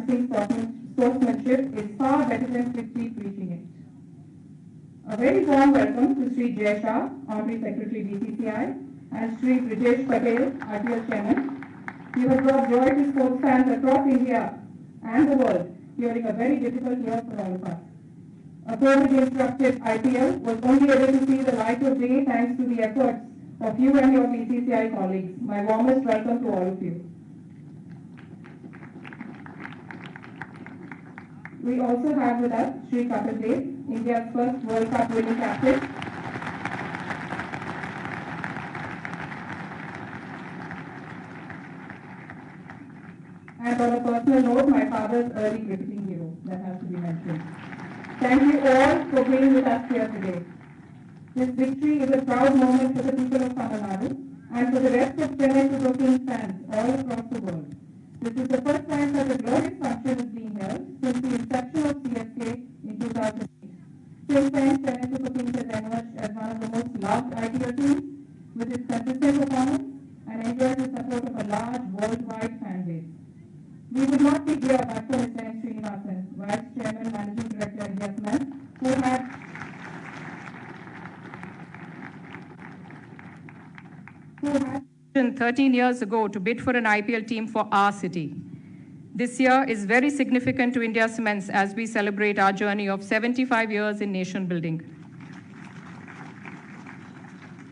practicing sportsmanship is far better than simply preaching it. A very warm welcome to Sri Jay Shah, Honorary Secretary BCCI, and Sri Brijesh Patel, IPL Chairman. You have brought joy to sports fans across India and the world during a very difficult year for all of us. A COVID-disrupted IPL was only able to see the light of day thanks to the efforts of you and your BCCI colleagues. My warmest welcome to all of you. We also have with us Sri Kapil Dev, India's first World Cup winning captain. And on a personal note, my father's early cricketing hero, that has to be mentioned. Thank you all for being with us here today. This victory is a proud moment for the people of Tamil Nadu and for the rest of Chennai Super Kings fans all across the world. This is the first time that a glorious function is being held since the inception of CSK in 2008. Since then, Chennai Super Kings has emerged as one of the most loved IPL teams with its consistent performance and enjoys the support of a large worldwide fan base. We would not be here but for Mr. N. Srinivasan, Vice Chairman, Managing Director, India Cements, who had 13 years ago to bid for an IPL team for our city. This year is very significant to India Cements as we celebrate our journey of 75 years in nation building.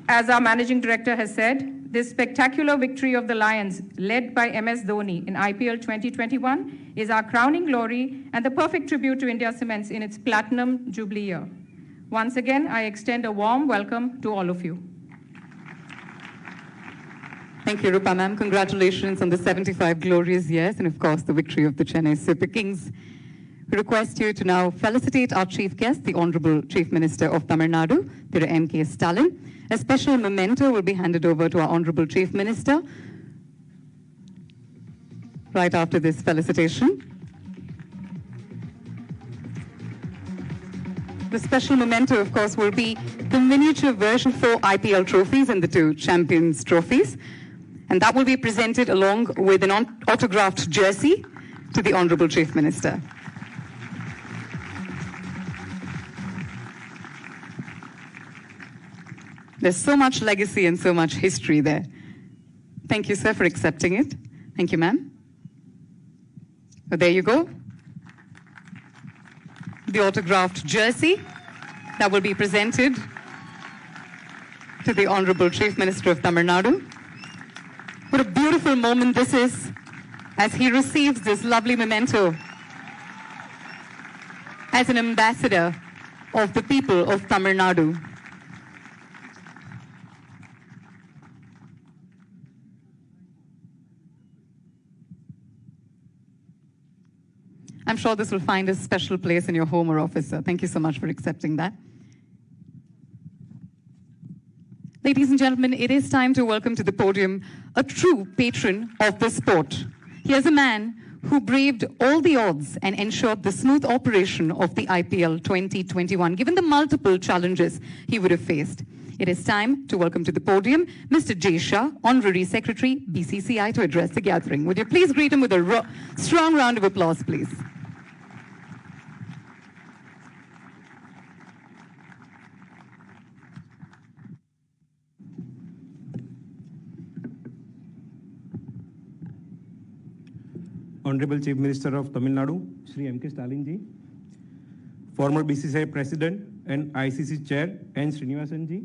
As our Managing Director has said, this spectacular victory of the Lions, led by MS Dhoni in IPL 2021, is our crowning glory and the perfect tribute to India Cements in its Platinum Jubilee year. Once again, I extend a warm welcome to all of you. Thank you, Rupa ma'am. Congratulations on the 75 glorious years and, of course, the victory of the Chennai Super Kings. We request you to now felicitate our chief guest, the Honorable Chief Minister of Tamil Nadu, Thiru M.K. Stalin. A special memento will be handed over to our Honorable Chief Minister right after this felicitation. The special memento, of course, will be the miniature version 4 IPL trophies and the 2 Champions trophies. And that will be presented along with an autographed jersey to the Honorable Chief Minister. There's so much legacy and so much history there. Thank you, sir, for accepting it. Thank you, ma'am. Well, there you go. The autographed jersey that will be presented to the Honorable Chief Minister of Tamil Nadu. What a beautiful moment this is as he receives this lovely memento as an ambassador of the people of Tamil Nadu. I'm sure this will find a special place in your home or office, sir. Thank you so much for accepting that. Ladies and gentlemen, it is time to welcome to the podium a true patron of the sport. Here's a man who braved all the odds and ensured the smooth operation of the IPL 2021, given the multiple challenges he would have faced. It is time to welcome to the podium Mr. Jay Shah, Honorary Secretary, BCCI, to address the gathering. Would you please greet him with a strong round of applause, please? Honorable Chief Minister of Tamil Nadu, Shri M.K. Stalin ji, former BCCI President and ICC Chair N. Srinivasan ji,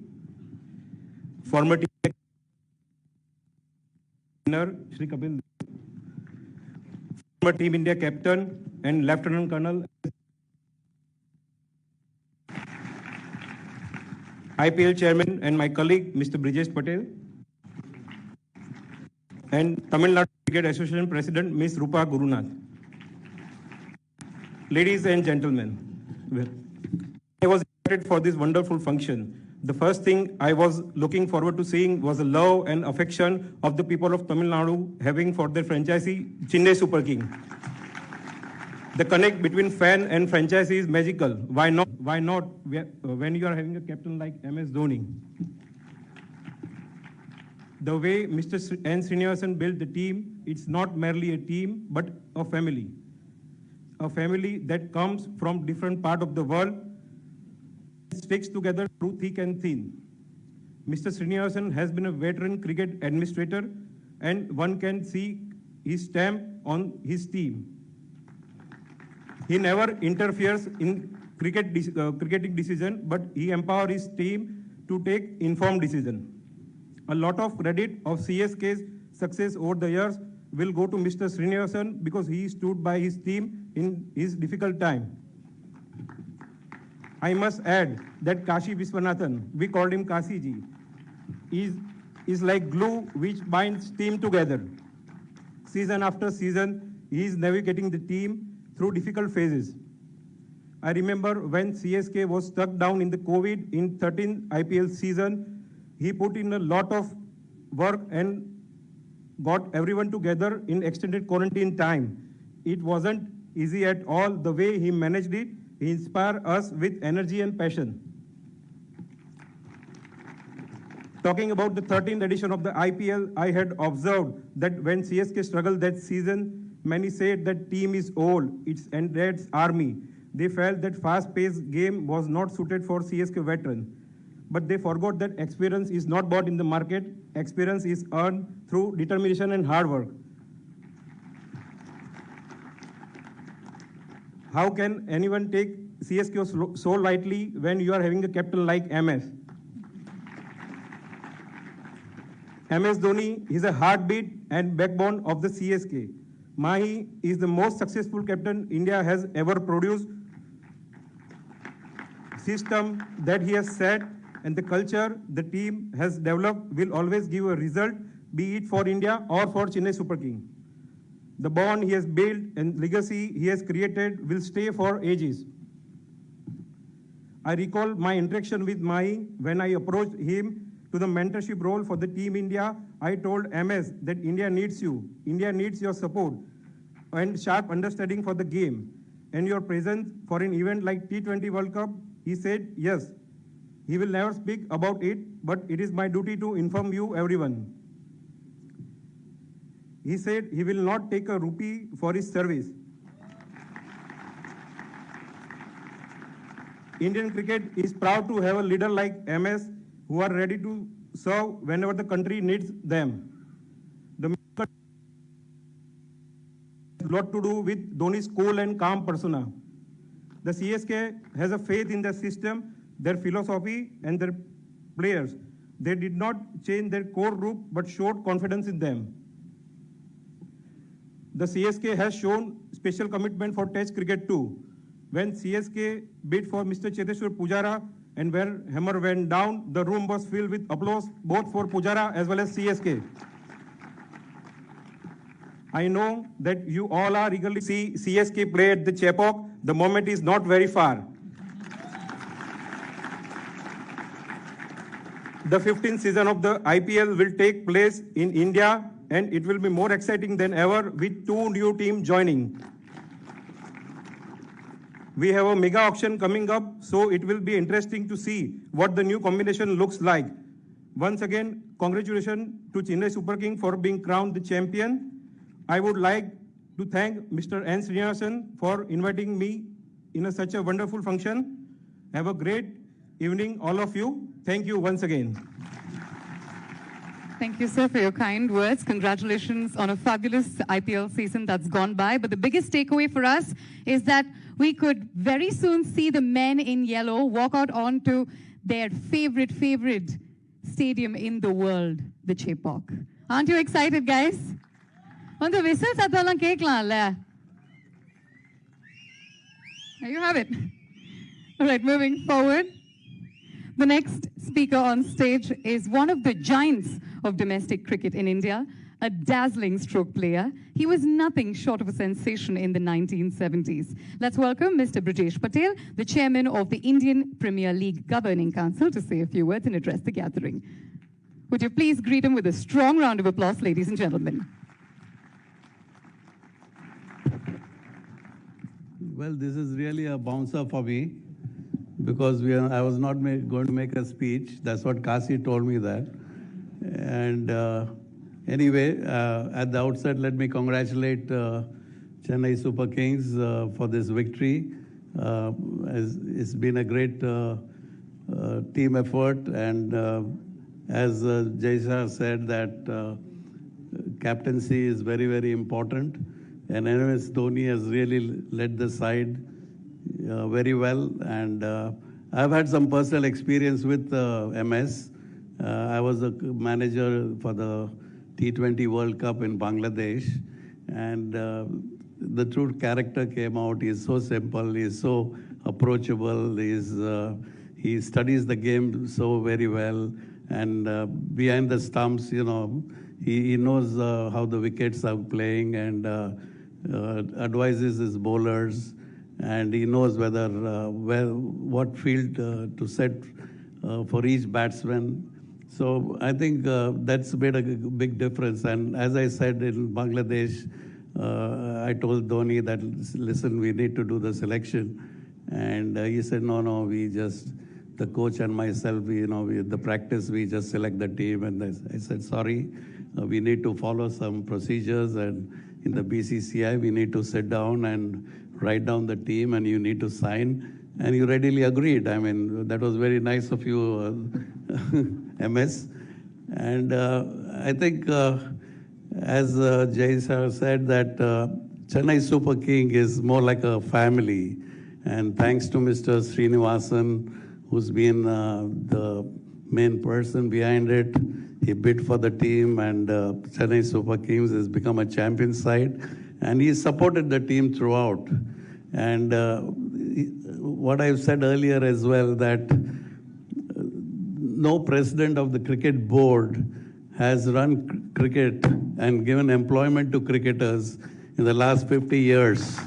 former team winner Shri Kapil, former Team India Captain and Lieutenant Colonel, IPL Chairman and my colleague Mr. Brijesh Patel, and Tamil Nadu Cricket Association President Ms. Rupa Gurunath. Ladies and gentlemen, I was invited for this wonderful function. The first thing I was looking forward to seeing was the love and affection of the people of Tamil Nadu having for their franchisee, Chennai Super King. The connect between fan and franchisee is magical. Why not? Why not when you are having a captain like MS Dhoni? The way Mr. N. Srinivasan built the team, it's not merely a team, but a family. a family that comes from different part of the world, sticks together through thick and thin. Mr. Srinivasan has been a veteran cricket administrator, and one can see his stamp on his team. He never interferes in cricketing decision, but he empowers his team to take informed decision. A lot of credit of CSK's success over the years will go to Mr. Srinivasan because he stood by his team in his difficult time. I must add that Kashi Viswanathan, we called him Kasi ji, is like glue which binds team together. Season after season, he is navigating the team through difficult phases. I remember when CSK was stuck down in the COVID in 13th IPL season, he put in a lot of work and got everyone together in extended quarantine time. It wasn't easy at all the way he managed it. He inspired us with energy and passion. Talking about the 13th edition of the IPL, I had observed that when CSK struggled that season, many said that team is old, it's Andred's army. They felt that fast-paced game was not suited for CSK veteran. But they forgot that experience is not bought in the market. Experience is earned through determination and hard work. How can anyone take CSK so lightly when you are having a captain like MS? MS Dhoni is a heartbeat and backbone of the CSK. Mahi is the most successful captain India has ever produced. System that he has set and the culture the team has developed will always give a result, be it for India or for Chennai Super King. The bond he has built and legacy he has created will stay for ages. I recall my interaction with Mahi when I approached him to the mentorship role for the Team India. I told MS that India needs you. India needs your support and sharp understanding for the game and your presence for an event like T20 World Cup. He said, yes, he will never speak about it, but it is my duty to inform you everyone. He said he will not take a rupee for his service. Indian cricket is proud to have a leader like MS who are ready to serve whenever the country needs them. The has a lot to do with Dhoni's cool and calm persona. The CSK has a faith in the system, their philosophy, and their players. They did not change their core group, but showed confidence in them. The CSK has shown special commitment for Test cricket too. When CSK bid for Mr. Cheteshwar Pujara and when hammer went down, the room was filled with applause both for Pujara as well as CSK. I know that you all are eagerly see CSK play at the Chepauk. The moment is not very far. The 15th season of the IPL will take place in India and it will be more exciting than ever with 2 new teams joining. We have a mega auction coming up, so it will be interesting to see what the new combination looks like. Once again, congratulations to Chennai Super King for being crowned the champion. I would like to thank Mr. N. Srinivasan for inviting me in such a wonderful function. Have a great evening, all of you. Thank you once again. Thank you, sir, for your kind words. Congratulations on a fabulous IPL season that's gone by. But the biggest takeaway for us is that we could very soon see the men in yellow walk out onto their favorite stadium in the world, the Chepauk. Aren't you excited, guys? On the whistle, satalang cake la. There you have it. All right, moving forward. The next speaker on stage is one of the giants of domestic cricket in India, a dazzling stroke player. He was nothing short of a sensation in the 1970s. Let's welcome Mr. Brijesh Patel, the chairman of the Indian Premier League Governing Council, to say a few words and address the gathering. Would you please greet him with a strong round of applause, ladies and gentlemen? Well, this is really a bouncer for me because I was not going to make a speech. That's what Kasi told me that. And anyway, at the outset, let me congratulate Chennai Super Kings for this victory. It's been a great team effort, and as Jay said, that captaincy is very, very important, and MS Dhoni has really led the side very well, and I've had some personal experience with MS. I was a manager for the T20 World Cup in Bangladesh, and the true character came out. He's so simple, he's so approachable, he studies the game so very well, and behind the stumps, you know, he knows how the wickets are playing, and advises his bowlers, and he knows whether what field to set for each batsman. So I think that's made a big difference. And as I said in Bangladesh, I told Dhoni that, listen, we need to do the selection. And he said, no, we just, the coach and myself, the practice, we just select the team. And I said, sorry, we need to follow some procedures. And in the BCCI, we need to sit down and write down the team, and you need to sign. And you readily agreed. I mean, that was very nice of you, MS. And I think, as Jay sir said, that Chennai Super King is more like a family. And thanks to Mr. Srinivasan, who's been the main person behind it, he bid for the team, and Chennai Super Kings has become a champion side. And he supported the team throughout. And what I've said earlier as well, that no president of the cricket board has run cricket and given employment to cricketers in the last 50 years.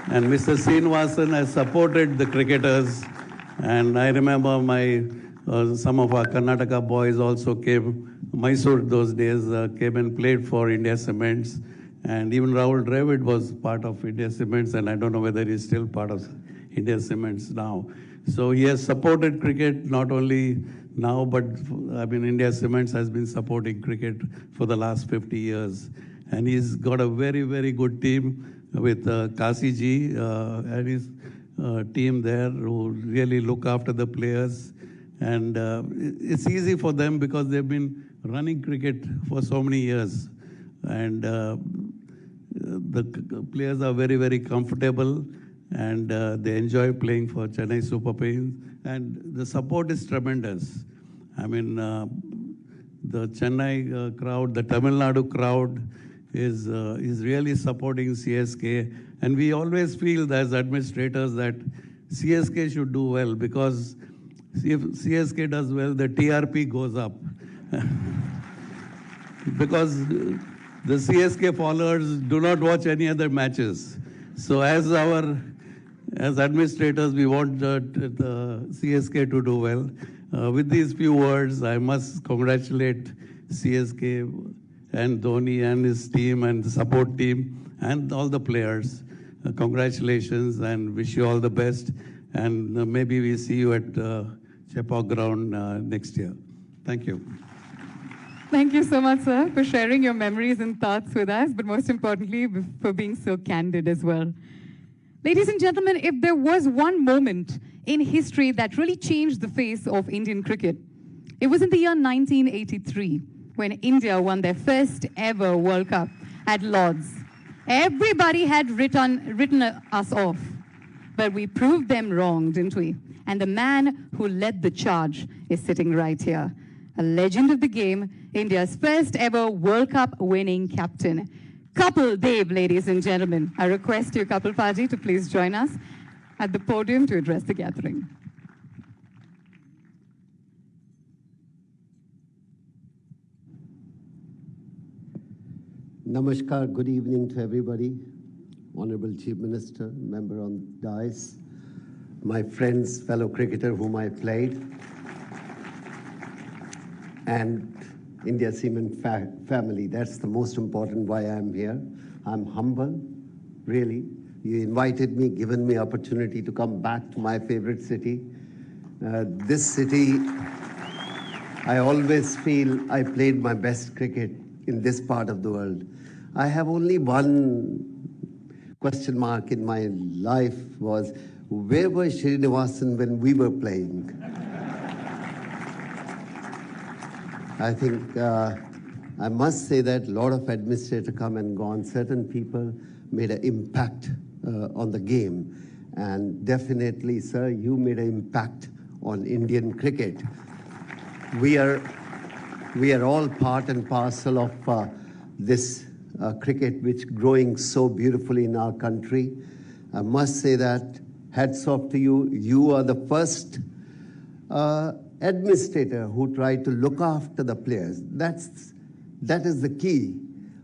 And Mr. Srinivasan has supported the cricketers. And I remember some of our Karnataka boys also came, Mysore those days, came and played for India Cements. And even Rahul Dravid was part of India Cements, and I don't know whether he's still part of India Cements now. So he has supported cricket not only now, but I mean, India Cements has been supporting cricket for the last 50 years. And he's got a very, very good team with Kasi ji and his team there who really look after the players. And it's easy for them because they've been running cricket for so many years. And the players are very, very comfortable, and they enjoy playing for Chennai Super Kings. And the support is tremendous. I mean, the Chennai crowd, the Tamil Nadu crowd is really supporting CSK. And we always feel as administrators that CSK should do well, because if CSK does well, the TRP goes up. Because the CSK followers do not watch any other matches. So as administrators, we want the CSK to do well. With these few words, I must congratulate CSK and Dhoni and his team and the support team and all the players. Congratulations, and wish you all the best. And maybe we see you at Chepauk Ground next year. Thank you. Thank you so much, sir, for sharing your memories and thoughts with us, but most importantly, for being so candid as well. Ladies and gentlemen, if there was one moment in history that really changed the face of Indian cricket, it was in the year 1983, when India won their first ever World Cup at Lord's. Everybody had written us off, but we proved them wrong, didn't we? And the man who led the charge is sitting right here. A legend of the game, India's first ever World Cup winning captain. Kapil Dev, ladies and gentlemen. I request you, Kapil Paji, to please join us at the podium to address the gathering. Namaskar, good evening to everybody. Honorable Chief Minister, member on the dais, my friends, fellow cricketer whom I played, and India Cement family. That's the most important why I'm here. I'm humble, really. You invited me, given me opportunity to come back to my favorite city. This city, I always feel I played my best cricket in this part of the world. I have only one question mark in my life was, where was Srinivasan when we were playing? I think I must say that a lot of administrators come and gone. Certain people made an impact on the game. And definitely, sir, you made an impact on Indian cricket. We are all part and parcel of this cricket which growing so beautifully in our country. I must say that hats off to you. You are the first administrator who tried to look after the players. That is the key.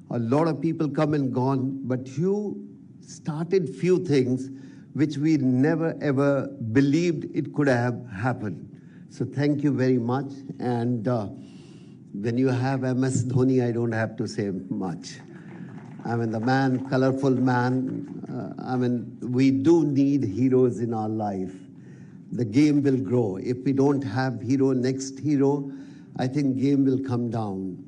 A lot of people come and gone, but you started few things which we never ever believed it could have happened. So thank you very much. And when you have MS Dhoni, I don't have to say much. I mean, the man, colorful man. I mean, we do need heroes in our life. The game will grow. If we don't have next hero, I think game will come down.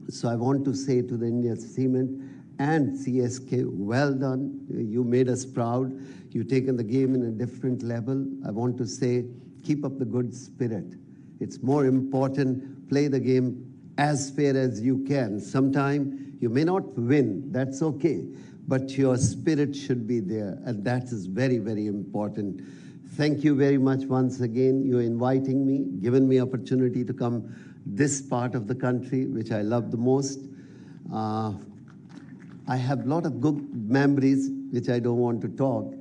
So I want to say to the Indian Cement and CSK, well done. You made us proud. You've taken the game in a different level. I want to say, keep up the good spirit. It's more important, play the game as fair as you can. Sometimes you may not win, that's okay, but your spirit should be there, and that is very, very important. Thank you very much once again. You're inviting me, giving me opportunity to come this part of the country, which I love the most. I have a lot of good memories, which I don't want to talk.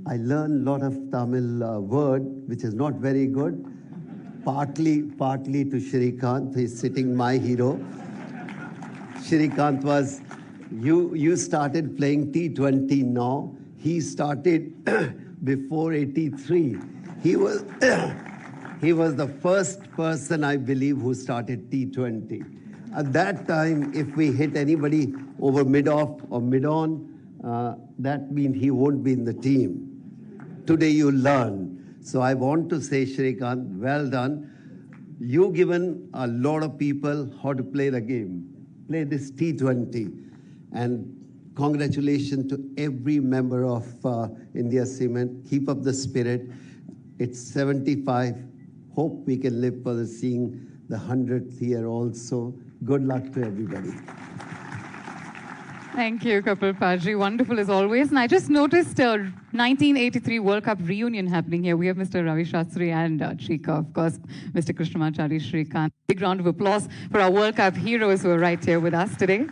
I learned a lot of Tamil word, which is not very good, partly to Shrikant. He's sitting, my hero. Shrikant was, you started playing T20 now. He started before 83. He was the first person, I believe, who started T20. At that time, if we hit anybody over mid-off or mid-on, that means he won't be in the team. Today you learn. So I want to say, Shrikant, well done. You've given a lot of people how to play the game. Play this T20. And congratulations to every member of India Cement. Keep up the spirit. It's 75. Hope we can live for seeing the 100th year also. Good luck to everybody. Thank you, Kapil Pajri. Wonderful as always. And I just noticed a 1983 World Cup reunion happening here. We have Mr. Ravi Shastri and Chika, of course, Mr. Krishnamachari Shrikant. Big round of applause for our World Cup heroes who are right here with us today.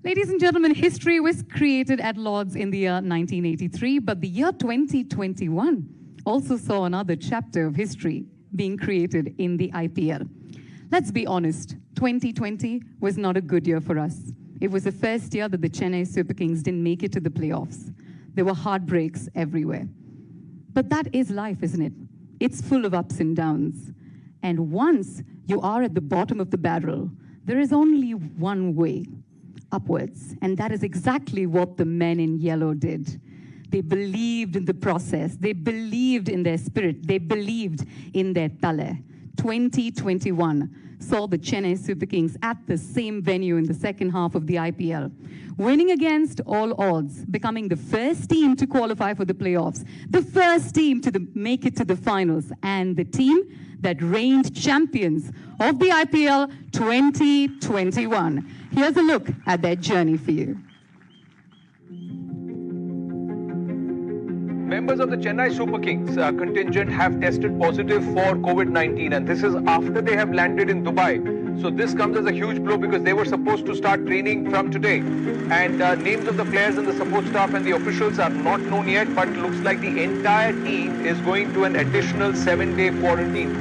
Ladies and gentlemen, history was created at Lord's in the year 1983, but the year 2021 also saw another chapter of history being created in the IPL. Let's be honest, 2020 was not a good year for us. It was the first year that the Chennai Super Kings didn't make it to the playoffs. There were heartbreaks everywhere. But that is life, isn't it? It's full of ups and downs. And once you are at the bottom of the barrel, there is only one way, upwards. And that is exactly what the men in yellow did. They believed in the process. They believed in their spirit. They believed in their tale. 2021 saw the Chennai Super Kings at the same venue in the second half of the IPL, winning against all odds, becoming the first team to qualify for the playoffs, the first team to make it to the finals, and the team that reigned champions of the IPL 2021. Here's a look at their journey for you. Members of the Chennai Super Kings contingent have tested positive for COVID-19, and this is after they have landed in Dubai. So this comes as a huge blow because they were supposed to start training from today. And names of the players and the support staff and the officials are not known yet, but looks like the entire team is going to an additional 7-day quarantine.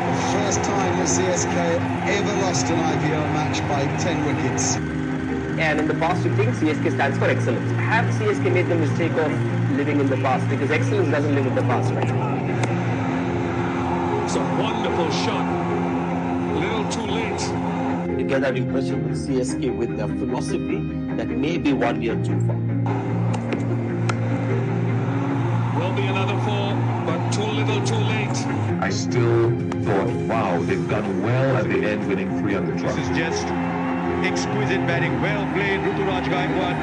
The first time the CSK ever lost an IPL match by 10 wickets. And in the past, you think CSK stands for excellence. Have CSK made the mistake of living in the past? Because excellence doesn't live in the past, right? It's a wonderful shot. A little too late. You get that impression with CSK with their philosophy that maybe 1 year too far. Will be another 4, but too late. little too late. I still thought, wow, they've done well at the end, winning 3 on the trot. This is just exquisite batting. Well played, Ruturaj Gaikwad.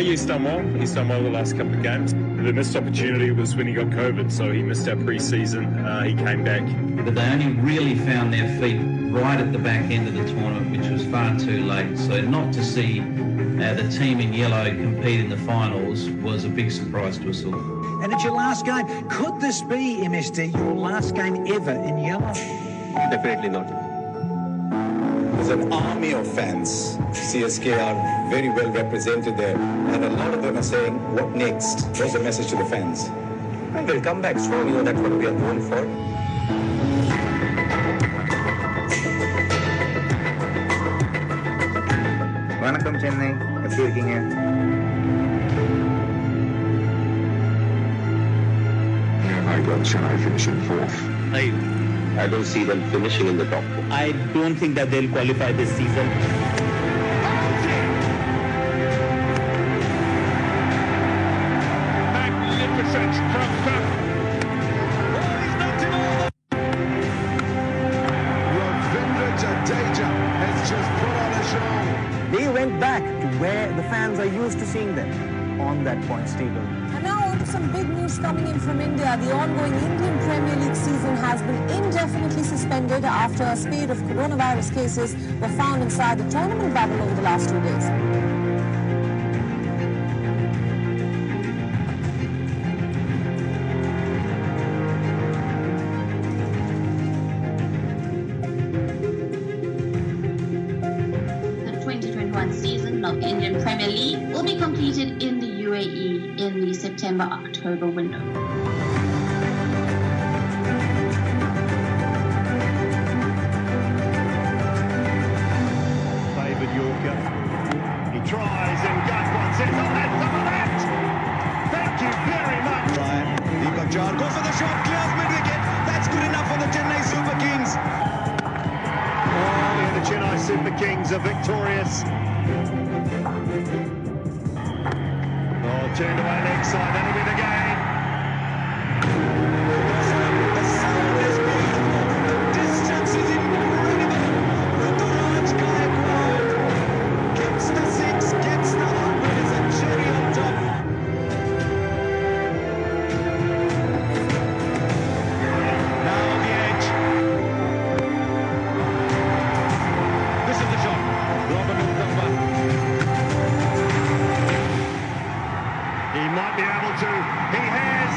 He's done well. He's done well the last couple of games. The missed opportunity was when he got COVID, so he missed our pre-season. He came back. But they only really found their feet right at the back end of the tournament, which was far too late. So not to see the team in yellow compete in the finals was a big surprise to us all. And it's your last game. Could this be, MSD, your last game ever in yellow? Definitely not. There's an army of fans. CSK are very well represented there. And a lot of them are saying, what next? What's the message to the fans? And we'll come back strong. You know, that's what we are known for. Vanakkam Chennai, எப்படி இருக்கீங்க? I got Chennai finishing 4th. I don't see them finishing in the top 4. I don't think that they'll qualify this season. Magnificent from Pep. Ravindra Jadeja has just put on a show. They went back to where the fans are used to seeing them, on that points table. And now on to some big news coming in from India. The ongoing Indian Premier League season has been indefinitely suspended after a spate of coronavirus cases were found inside the tournament bubble over the last 2 days. Season of Indian Premier League will be completed in the UAE in the September-October window. Favoured Yorker. He tries and Gaikwad sits on that, top of that! Thank you very much! Deepak Chahar goes for the shot, clears mid-wicket. That's good enough for the Chennai Super Kings. Oh, the Chennai Super Kings are victorious. Turned away leg side, that'll be the game. The sound is beautiful, the distance is incredible. Ruturaj Gaikwad gets the 6, gets the 100 as a cherry on top. Now on the edge. This is the shot. Robert Uthappa. He might be able to. He has.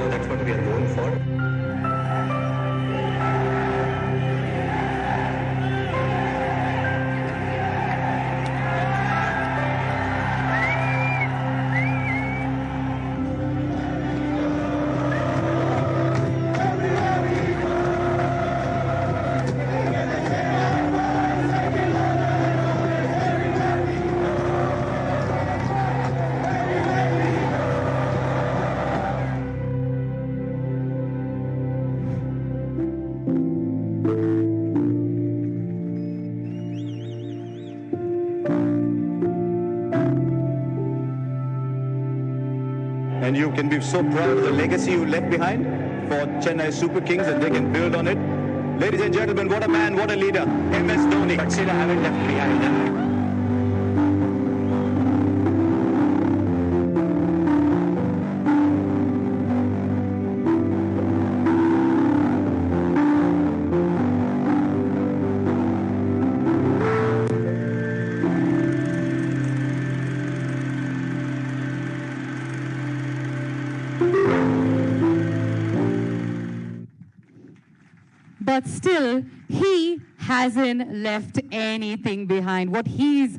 That's what we are known for. and you can be so proud of the legacy you left behind for Chennai Super Kings, and they can build on it. Ladies and gentlemen, what a man, what a leader, MS Dhoni. But still I haven't left behind. But still, he hasn't left anything behind. What he's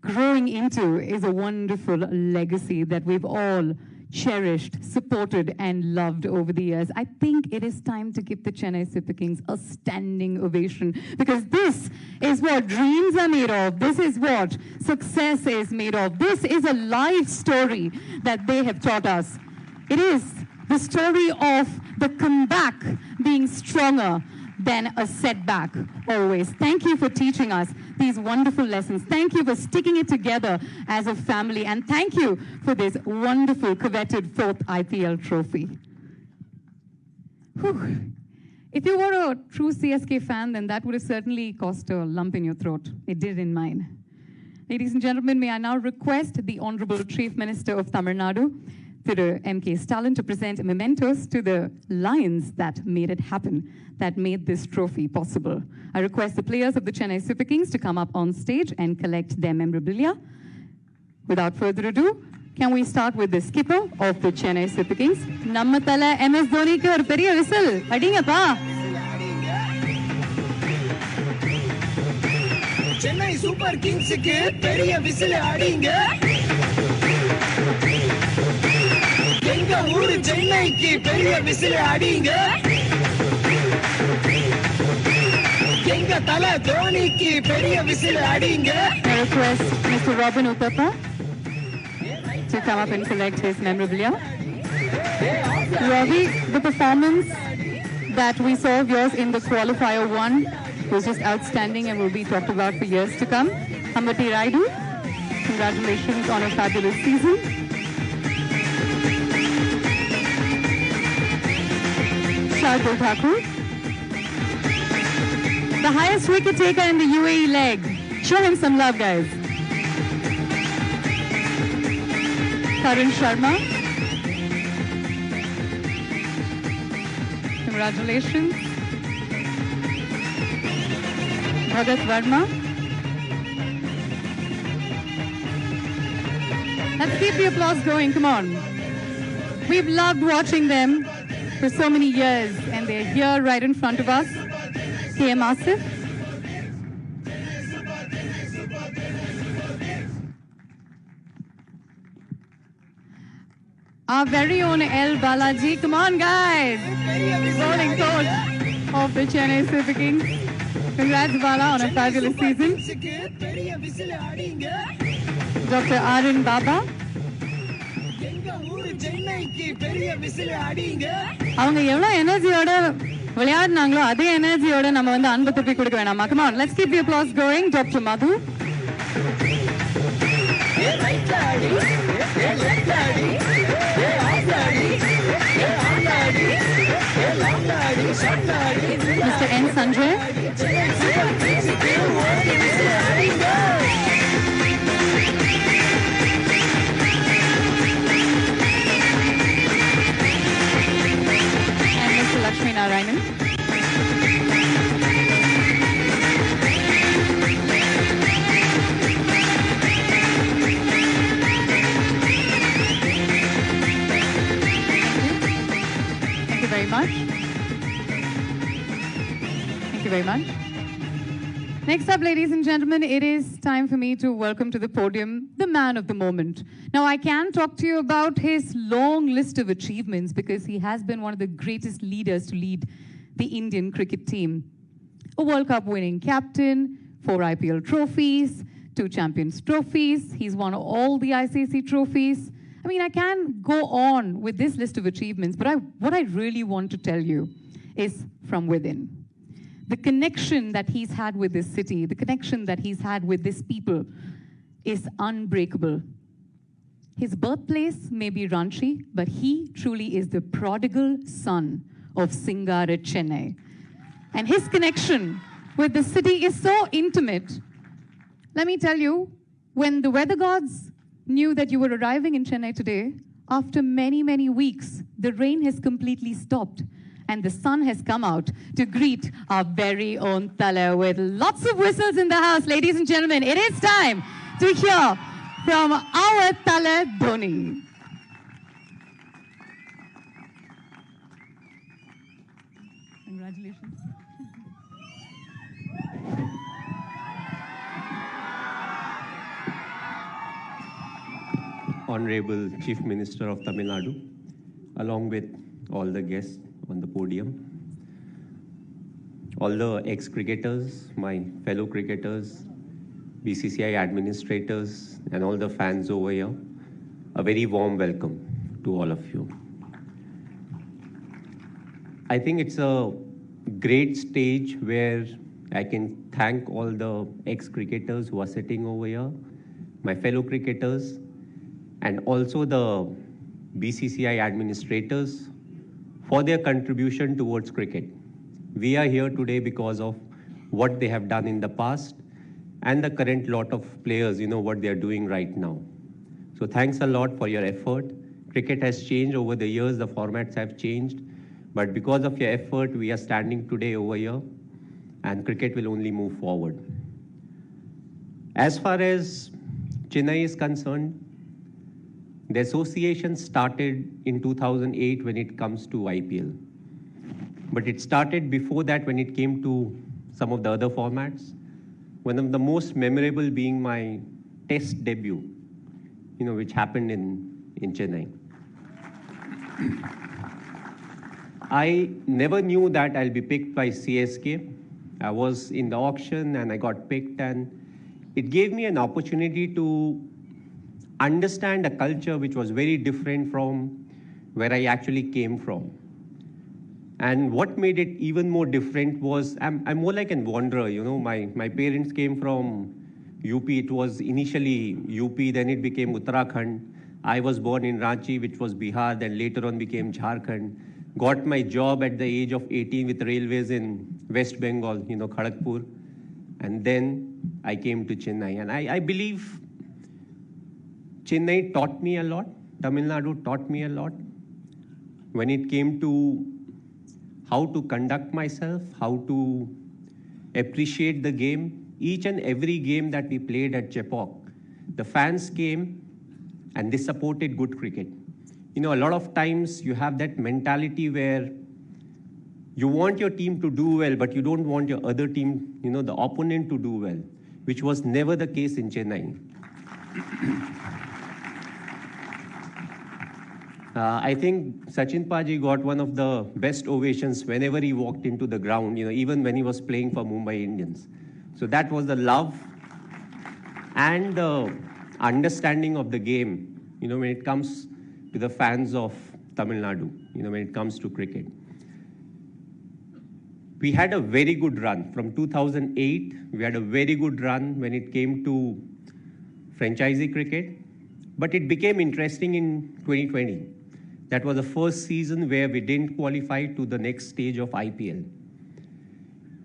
growing into is a wonderful legacy that we've all cherished, supported, and loved over the years. I think it is time to give the Chennai Super Kings a standing ovation, because this is what dreams are made of. This is what success is made of. This is a life story that they have taught us. It is the story of the comeback being stronger than a setback always. Thank you for teaching us these wonderful lessons. Thank you for sticking it together as a family. And thank you for this wonderful, coveted 4th IPL trophy. Whew. If you were a true CSK fan, then that would have certainly caused a lump in your throat. It did in mine. Ladies and gentlemen, may I now request the Honorable Chief Minister of Tamil Nadu, Thiru M.K. Stalin, to present mementos to the lions that made it happen, that made this trophy possible. I request the players of the Chennai Super Kings to come up on stage and collect their memorabilia. Without further ado, can we start with the skipper of the Chennai Super Kings? Nammatala MS Dhoni ku or periya whistle. Adingappa. Chennai Super Kings ku periya whistle adinga. எங்க ஊரு சென்னைக்கு பெரிய whistle அடிங்க. எங்க தல தோனிக்கு பெரிய whistle அடிங்க. I request Mr. Robin Uthappa to come up and collect his memorabilia. Ravi, the performance that we saw of yours in the qualifier 1 was just outstanding and will be talked about for years to come. Hambati Raidu, congratulations on a fabulous season. Shardul Thakur, the highest wicket taker in the UAE leg. Show him some love, guys. Karun Sharma, congratulations. Bhagat Verma. Let's keep the applause going, come on. We've loved watching them for so many years, and they're here right in front of us. KM Asif. Our very own L. Balaji. Come on, guys. Bowling coach of the Chennai Super Kings. Congrats, Bala, on a fabulous season. Dr. Arun Baba. அவங்க எவ்வளவு எனர்ஜியோட விளையாடுனாங்களோ அதே எனர்ஜியோட நம்ம வந்து அன்பு திருப்பி கொடுக்க வேணாமா? Come on, let's keep the applause going. Dr. Madhu. Mr. N. Sanjay. Lakshmi Narayanan. Thank you very much. Thank you very much. Next up, ladies and gentlemen, it is time for me to welcome to the podium the man of the moment. Now, I can talk to you about his long list of achievements because he has been one of the greatest leaders to lead the Indian cricket team. A World Cup winning captain, 4 IPL trophies, 2 Champions trophies. He's won all the ICC trophies. I mean, I can go on with this list of achievements, but what I really want to tell you is from within. The connection that he's had with this city, the connection that he's had with this people is unbreakable. His birthplace may be Ranchi, but he truly is the prodigal son of Singara Chennai. And his connection with the city is so intimate. Let me tell you, when the weather gods knew that you were arriving in Chennai today, after many, many weeks, the rain has completely stopped and the sun has come out to greet our very own Tala with lots of whistles in the house. Ladies and gentlemen, it is time to hear from our Tala Dhoni. Congratulations. Honorable Chief Minister of Tamil Nadu, along with all the guests on the podium, all the ex-cricketers, my fellow cricketers, BCCI administrators, and all the fans over here, a very warm welcome to all of you. I think it's a great stage where I can thank all the ex-cricketers who are sitting over here, my fellow cricketers, and also the BCCI administrators for their contribution towards cricket. We are here today because of what they have done in the past and the current lot of players, what they are doing right now. So thanks a lot for your effort. Cricket has changed over the years, the formats have changed, but because of your effort, we are standing today over here and cricket will only move forward. As far as Chennai is concerned, the association started in 2008 when it comes to IPL. But it started before that when it came to some of the other formats. One of the most memorable being my test debut, which happened in Chennai. I never knew that I'll be picked by CSK. I was in the auction and I got picked, and it gave me an opportunity to understand a culture which was very different from where I actually came from. And what made it even more different was I'm more like a wanderer, my parents came from UP. It was initially UP, then it became Uttarakhand. I was born in Ranchi, which was Bihar, then later on became Jharkhand. Got my job at the age of 18 with railways in West Bengal, Kharagpur. And then I came to Chennai. And I believe Chennai taught me a lot. Tamil Nadu taught me a lot. When it came to how to conduct myself, how to appreciate the game, each and every game that we played at Chepauk, the fans came and they supported good cricket. A lot of times you have that mentality where you want your team to do well, but you don't want your other team, the opponent to do well, which was never the case in Chennai. I think Sachin Paji got one of the best ovations whenever he walked into the ground, even when he was playing for Mumbai Indians. So that was the love and the understanding of the game, when it comes to the fans of Tamil Nadu, when it comes to cricket. We had a very good run. From 2008, we had a very good run when it came to franchisee cricket. But it became interesting in 2020. That was the first season where we didn't qualify to the next stage of IPL.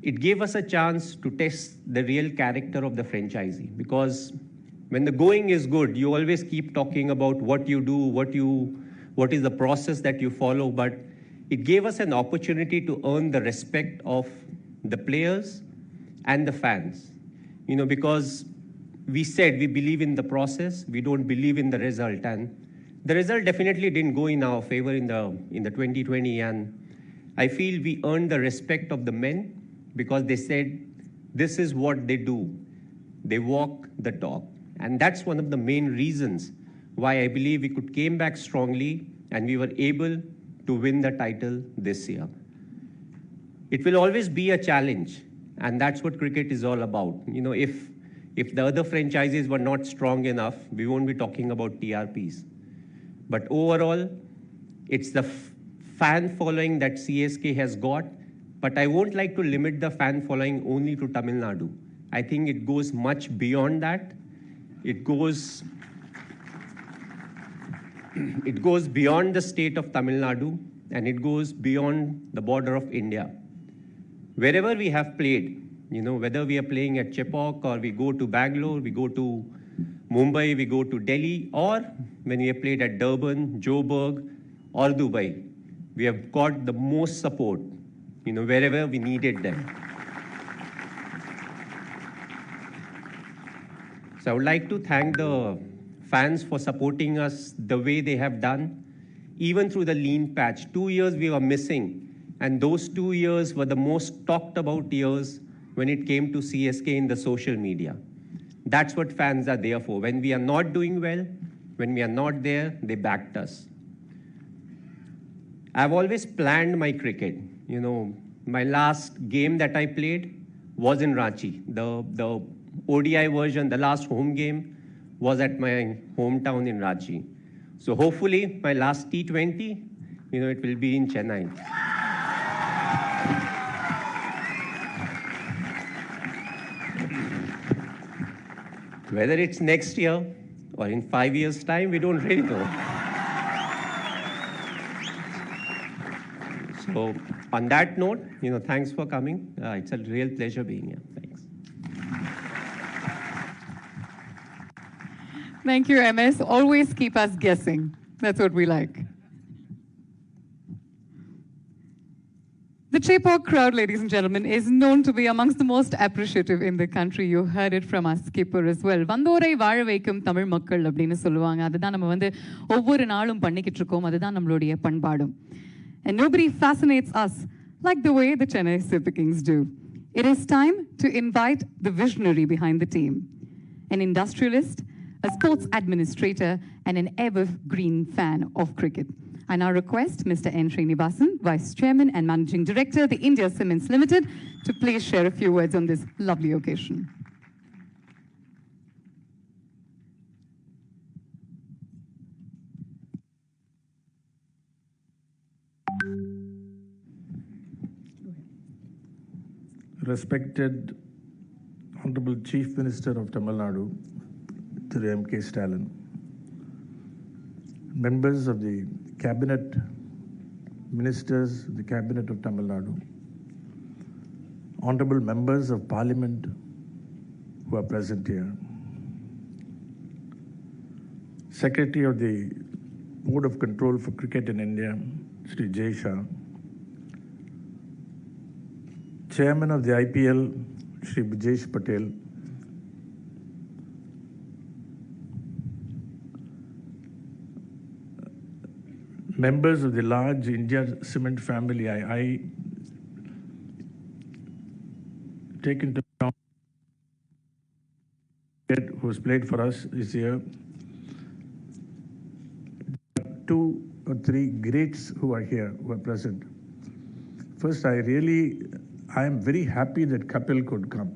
It gave us a chance to test the real character of the franchisee, because when the going is good, you always keep talking about what you do, what is the process that you follow, but it gave us an opportunity to earn the respect of the players and the fans, because we said we believe in the process, we don't believe in the result, and the result definitely didn't go in our favor in the 2020, and I feel we earned the respect of the men because they said this is what they do. They walk the talk. And that's one of the main reasons why I believe we came back strongly and we were able to win the title this year. It will always be a challenge, and that's what cricket is all about. If the other franchises were not strong enough, we won't be talking about TRPs. But overall, it's the fan following that CSK has got, but I won't like to limit the fan following only to Tamil Nadu. I think it goes much beyond that. It goes it goes beyond the state of Tamil Nadu and it goes beyond the border of India. Wherever we have played, whether we are playing at Chepauk or we go to Bangalore, we go to Mumbai, we go to Delhi, or when we have played at Durban, Joburg, or Dubai, we have got the most support, wherever we needed them. So I would like to thank the fans for supporting us the way they have done, even through the lean patch. 2 years we were missing, and those 2 years were the most talked about years when it came to CSK in the social media. That's what fans are there for. When we are not doing well, when we are not there, they backed us. I've always planned my cricket. My last game that I played was in Ranchi. The ODI version, the last home game, was at my hometown in Ranchi. So hopefully my last T20, it will be in Chennai. Whether it's next year or in 5 years' time, we don't really know. So on that note, thanks for coming. It's a real pleasure being here. Thanks. Thank you, MS. Always keep us guessing. That's what we like. The Chepauk crowd, ladies and gentlemen, is known to be amongst the most appreciative in the country. You heard it from our skipper as well. Vandorai vaazhavaikum Tamil makkal அப்படினு சொல்லுவாங்க. அதுதான் நம்ம வந்து ஒவ்வொரு நாளும் பண்ணிக்கிட்டு இருக்கோம். அதுதான் நம்மளுடைய பண்பாடும். And nobody fascinates us like the way the Chennai Super Kings do. It is time to invite the visionary behind the team, an industrialist, a sports administrator, and an evergreen fan of cricket. I now request Mr. N. Srinivasan, Vice Chairman and Managing Director, the India Cements Limited, to please share a few words on this lovely occasion. Respected Honorable Chief Minister of Tamil Nadu, Thiru M.K. Stalin, members of the Cabinet, Ministers of the Cabinet of Tamil Nadu, Honorable Members of Parliament who are present here, Secretary of the Board of Control for Cricket in India, Sri Jay Shah, Chairman of the IPL, Sri Brijesh Patel, members of the large India Cement family. I take into account who has played for us is here. 2 or 3 greats who are here, who are present. First, I am very happy that Kapil could come.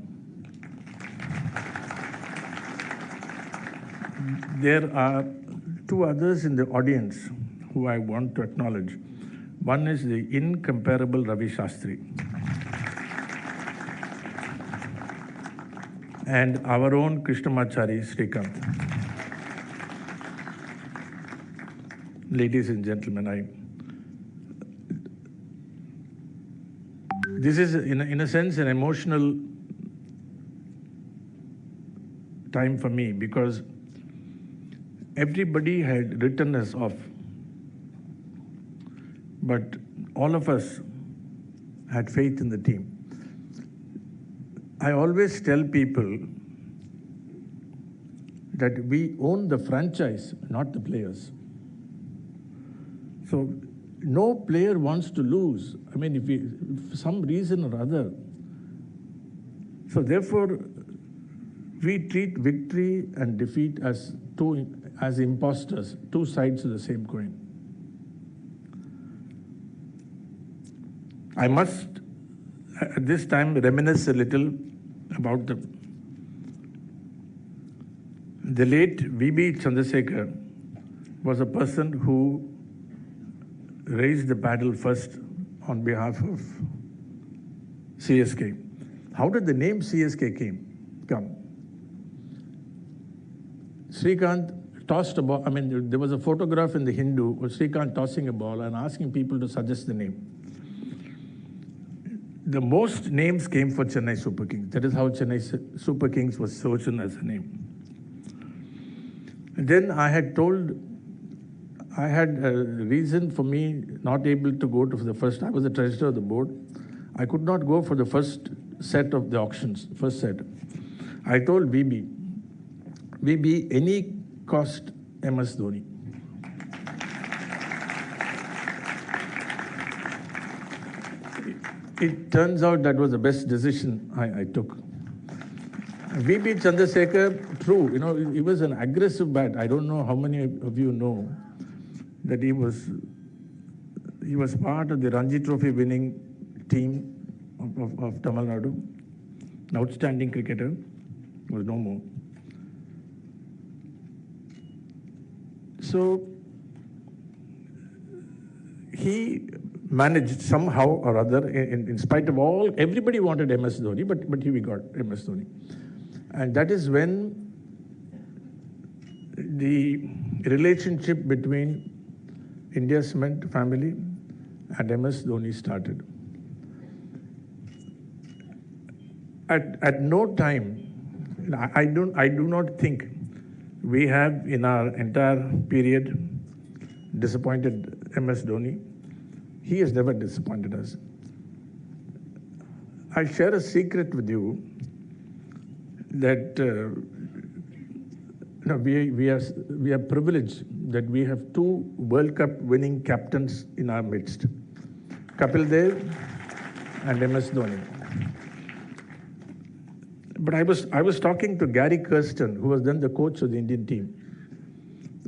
There are 2 others in the audience who I want to acknowledge. One is the incomparable Ravi Shastri and our own Krishnamachari Srikanth. Ladies and gentlemen, this is in a sense an emotional time for me because everybody had written us off. But all of us had faith in the team. I always tell people that we own the franchise, not the players. So no player wants to lose. I mean, if for some reason or other. So therefore, we treat victory and defeat as imposters, 2 sides of the same coin. I must, at this time, reminisce a little about the late V.B. Chandrasekhar was a person who raised the paddle first on behalf of CSK. How did the name CSK come? Srikanth tossed a ball. I mean, there was a photograph in the Hindu of Srikanth tossing a ball and asking people to suggest the name. The most names came for Chennai Super Kings. That is how Chennai Super Kings was chosen as a name. And then I had a reason for me not able to go to the first. I was the treasurer of the board. I could not go for the first set of the auctions, first set. I told VB, any cost MS Dhoni. It turns out that was the best decision I took. VB Chandrasekhar, true, he was an aggressive bat. I don't know how many of you know that he was part of the Ranji Trophy winning team of Tamil Nadu, an outstanding cricketer, was no more. So he managed somehow or other, in spite of all, everybody wanted MS Dhoni, but we got MS Dhoni. And that is when the relationship between India Cement family and MS Dhoni started. At no time, I do not think we have in our entire period disappointed MS Dhoni. He has never disappointed us. I'll share a secret with you that we are privileged that we have two World Cup winning captains in our midst, Kapil Dev and MS Dhoni. But I was talking to Gary Kirsten, who was then the coach of the Indian team.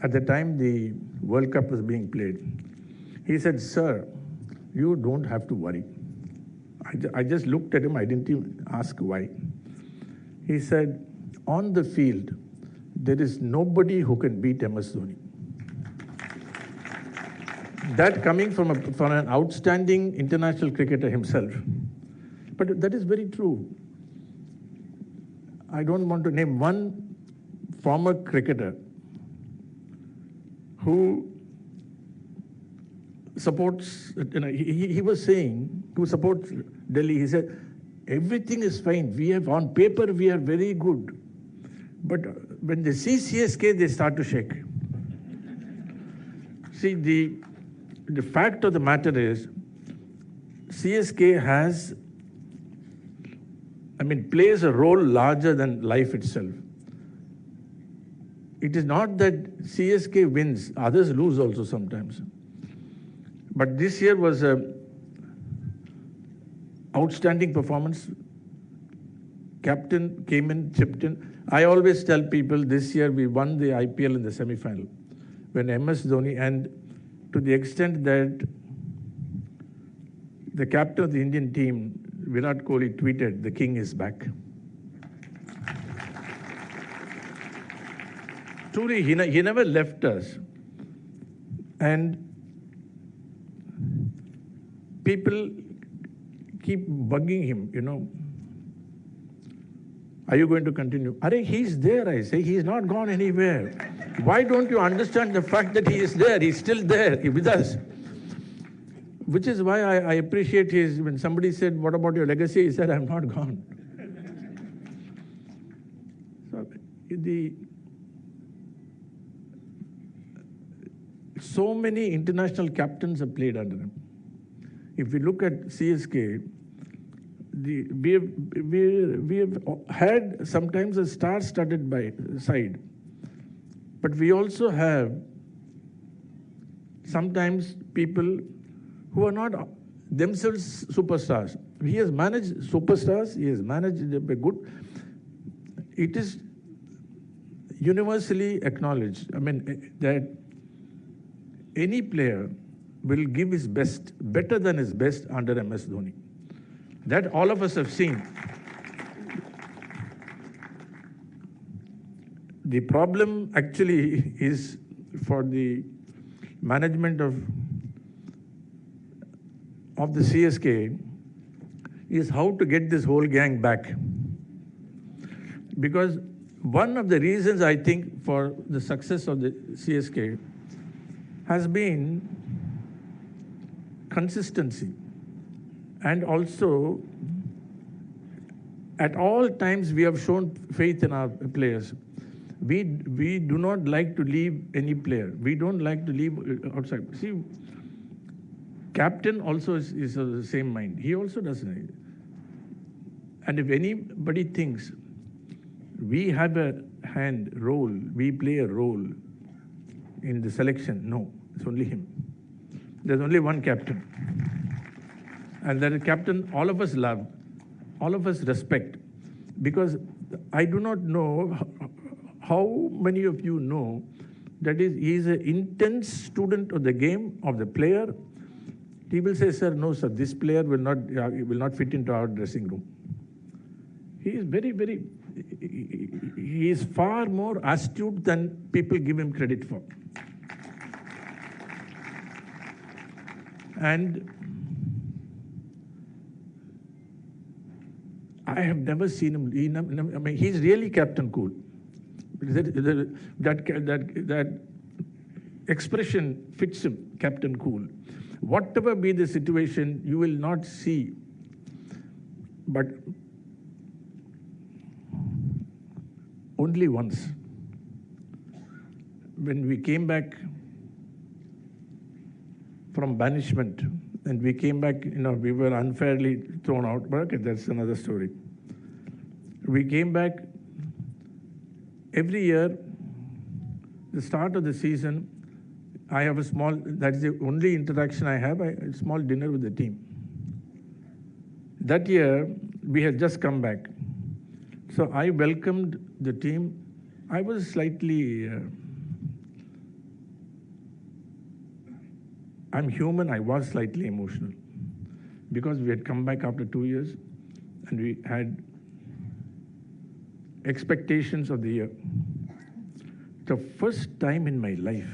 At the time the World Cup was being played, he said, "Sir, you don't have to worry." I just looked at him. I didn't even ask why. He said, "On the field, there is nobody who can beat MS Dhoni." That coming from an outstanding international cricketer himself. But that is very true. I don't want to name one former cricketer who supports, he was saying, who supports Delhi, he said, everything is fine. On paper, we are very good. But when they see CSK, they start to shake. See, the fact of the matter is, CSK plays a role larger than life itself. It is not that CSK wins, others lose also sometimes. But this year was an outstanding performance. Captain came in, chipped in. I always tell people this year we won the IPL in the semi-final when MS Dhoni, and to the extent that the captain of the Indian team, Virat Kohli, tweeted, "The king is back." Truly, he never left us. And people keep bugging him, "Are you going to continue?" He's there, I say. He's not gone anywhere. Why don't you understand the fact that he is there? He's still there with us. Which is why I appreciate when somebody said, "What about your legacy?" He said, "I'm not gone." So many international captains have played under him. If we look at CSK, we have had sometimes a star-studded side, but we also have sometimes people who are not themselves superstars. He has managed superstars. He has managed a good. It is universally acknowledged. That any player will give his best, better than his best under MS Dhoni. That all of us have seen. The problem actually is for the management of the CSK is how to get this whole gang back. Because one of the reasons I think for the success of the CSK has been consistency, and also at all times we have shown faith in our players. We do not like to leave any player. We don't like to leave outside. See, captain also is of the same mind. He also doesn't. And if anybody thinks we have a role, we play a role in the selection, no, it's only him. There's only one captain. And that captain all of us love, all of us respect. Because I do not know how many of you know that he is an intense student of the game, of the player. He will say, sir, no, sir, this player will not fit into our dressing room. He is he is far more astute than people give him credit for. And I have never seen him, I mean, he's really Captain Cool. That expression fits him, Captain Cool. Whatever be the situation, you will not see. But only once, when we came back from banishment, and we came back, we were unfairly thrown out, but okay, that's another story. We came back every year, the start of the season, I have that's the only interaction I have, a small dinner with the team. That year, we had just come back. So I welcomed the team. I was slightly, I'm human, I was slightly emotional because we had come back after 2 years and we had expectations of the year. The first time in my life,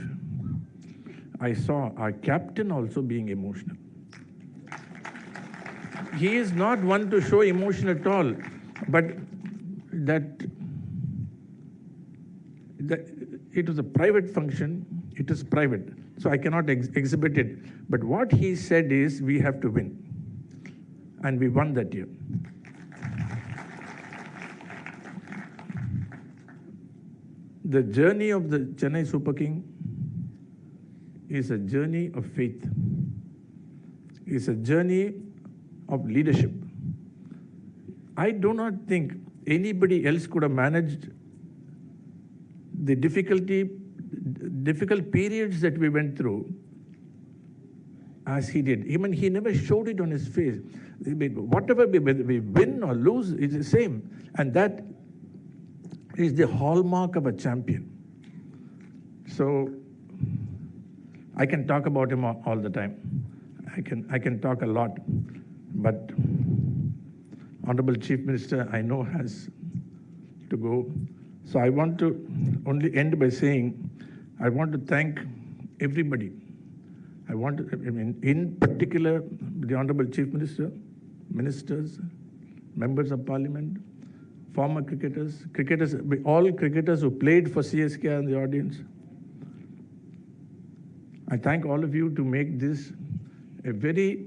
I saw our captain also being emotional. He is not one to show emotion at all, but that it was a private function, it is private, so I cannot exhibit it. But what he said is, we have to win. And we won that year. The journey of the Chennai Super King is a journey of faith. It's a journey of leadership. I do not think anybody else could have managed the difficult periods that we went through as he did. Even he never showed it on his face. Whatever we win or lose, it's the same. And that is the hallmark of a champion. So I can talk about him all the time. I can talk a lot, but Honorable Chief Minister, I know, has to go. So I want to only end by saying, I want to thank everybody. In particular, the Honorable Chief Minister, ministers, members of Parliament, former cricketers, all cricketers who played for CSK in the audience. I thank all of you to make this a very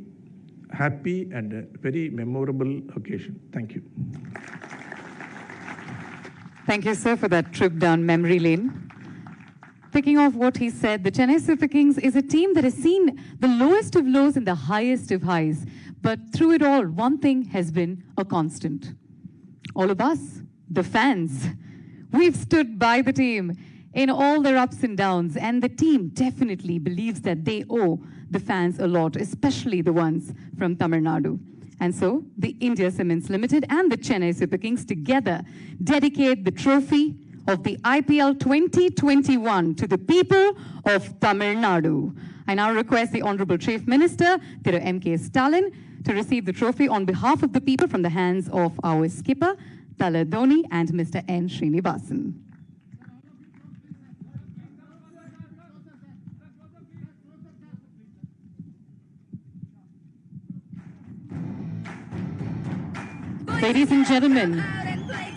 happy and a very memorable occasion. Thank you. Thank you, sir, for that trip down memory lane. Picking off what he said, the Chennai Super Kings is a team that has seen the lowest of lows and the highest of highs. But through it all, one thing has been a constant. All of us, the fans, we've stood by the team in all their ups and downs, and the team definitely believes that they owe the fans a lot, especially the ones from Tamil Nadu. And so, the India Cements Limited and the Chennai Super Kings together dedicate the trophy of the IPL 2021 to the people of Tamil Nadu. I now request the Honorable Chief Minister, Thiru M.K. Stalin, to receive the trophy on behalf of the people from the hands of our skipper, Tala Dhoni, and Mr. N. Srinivasan. Ladies and gentlemen,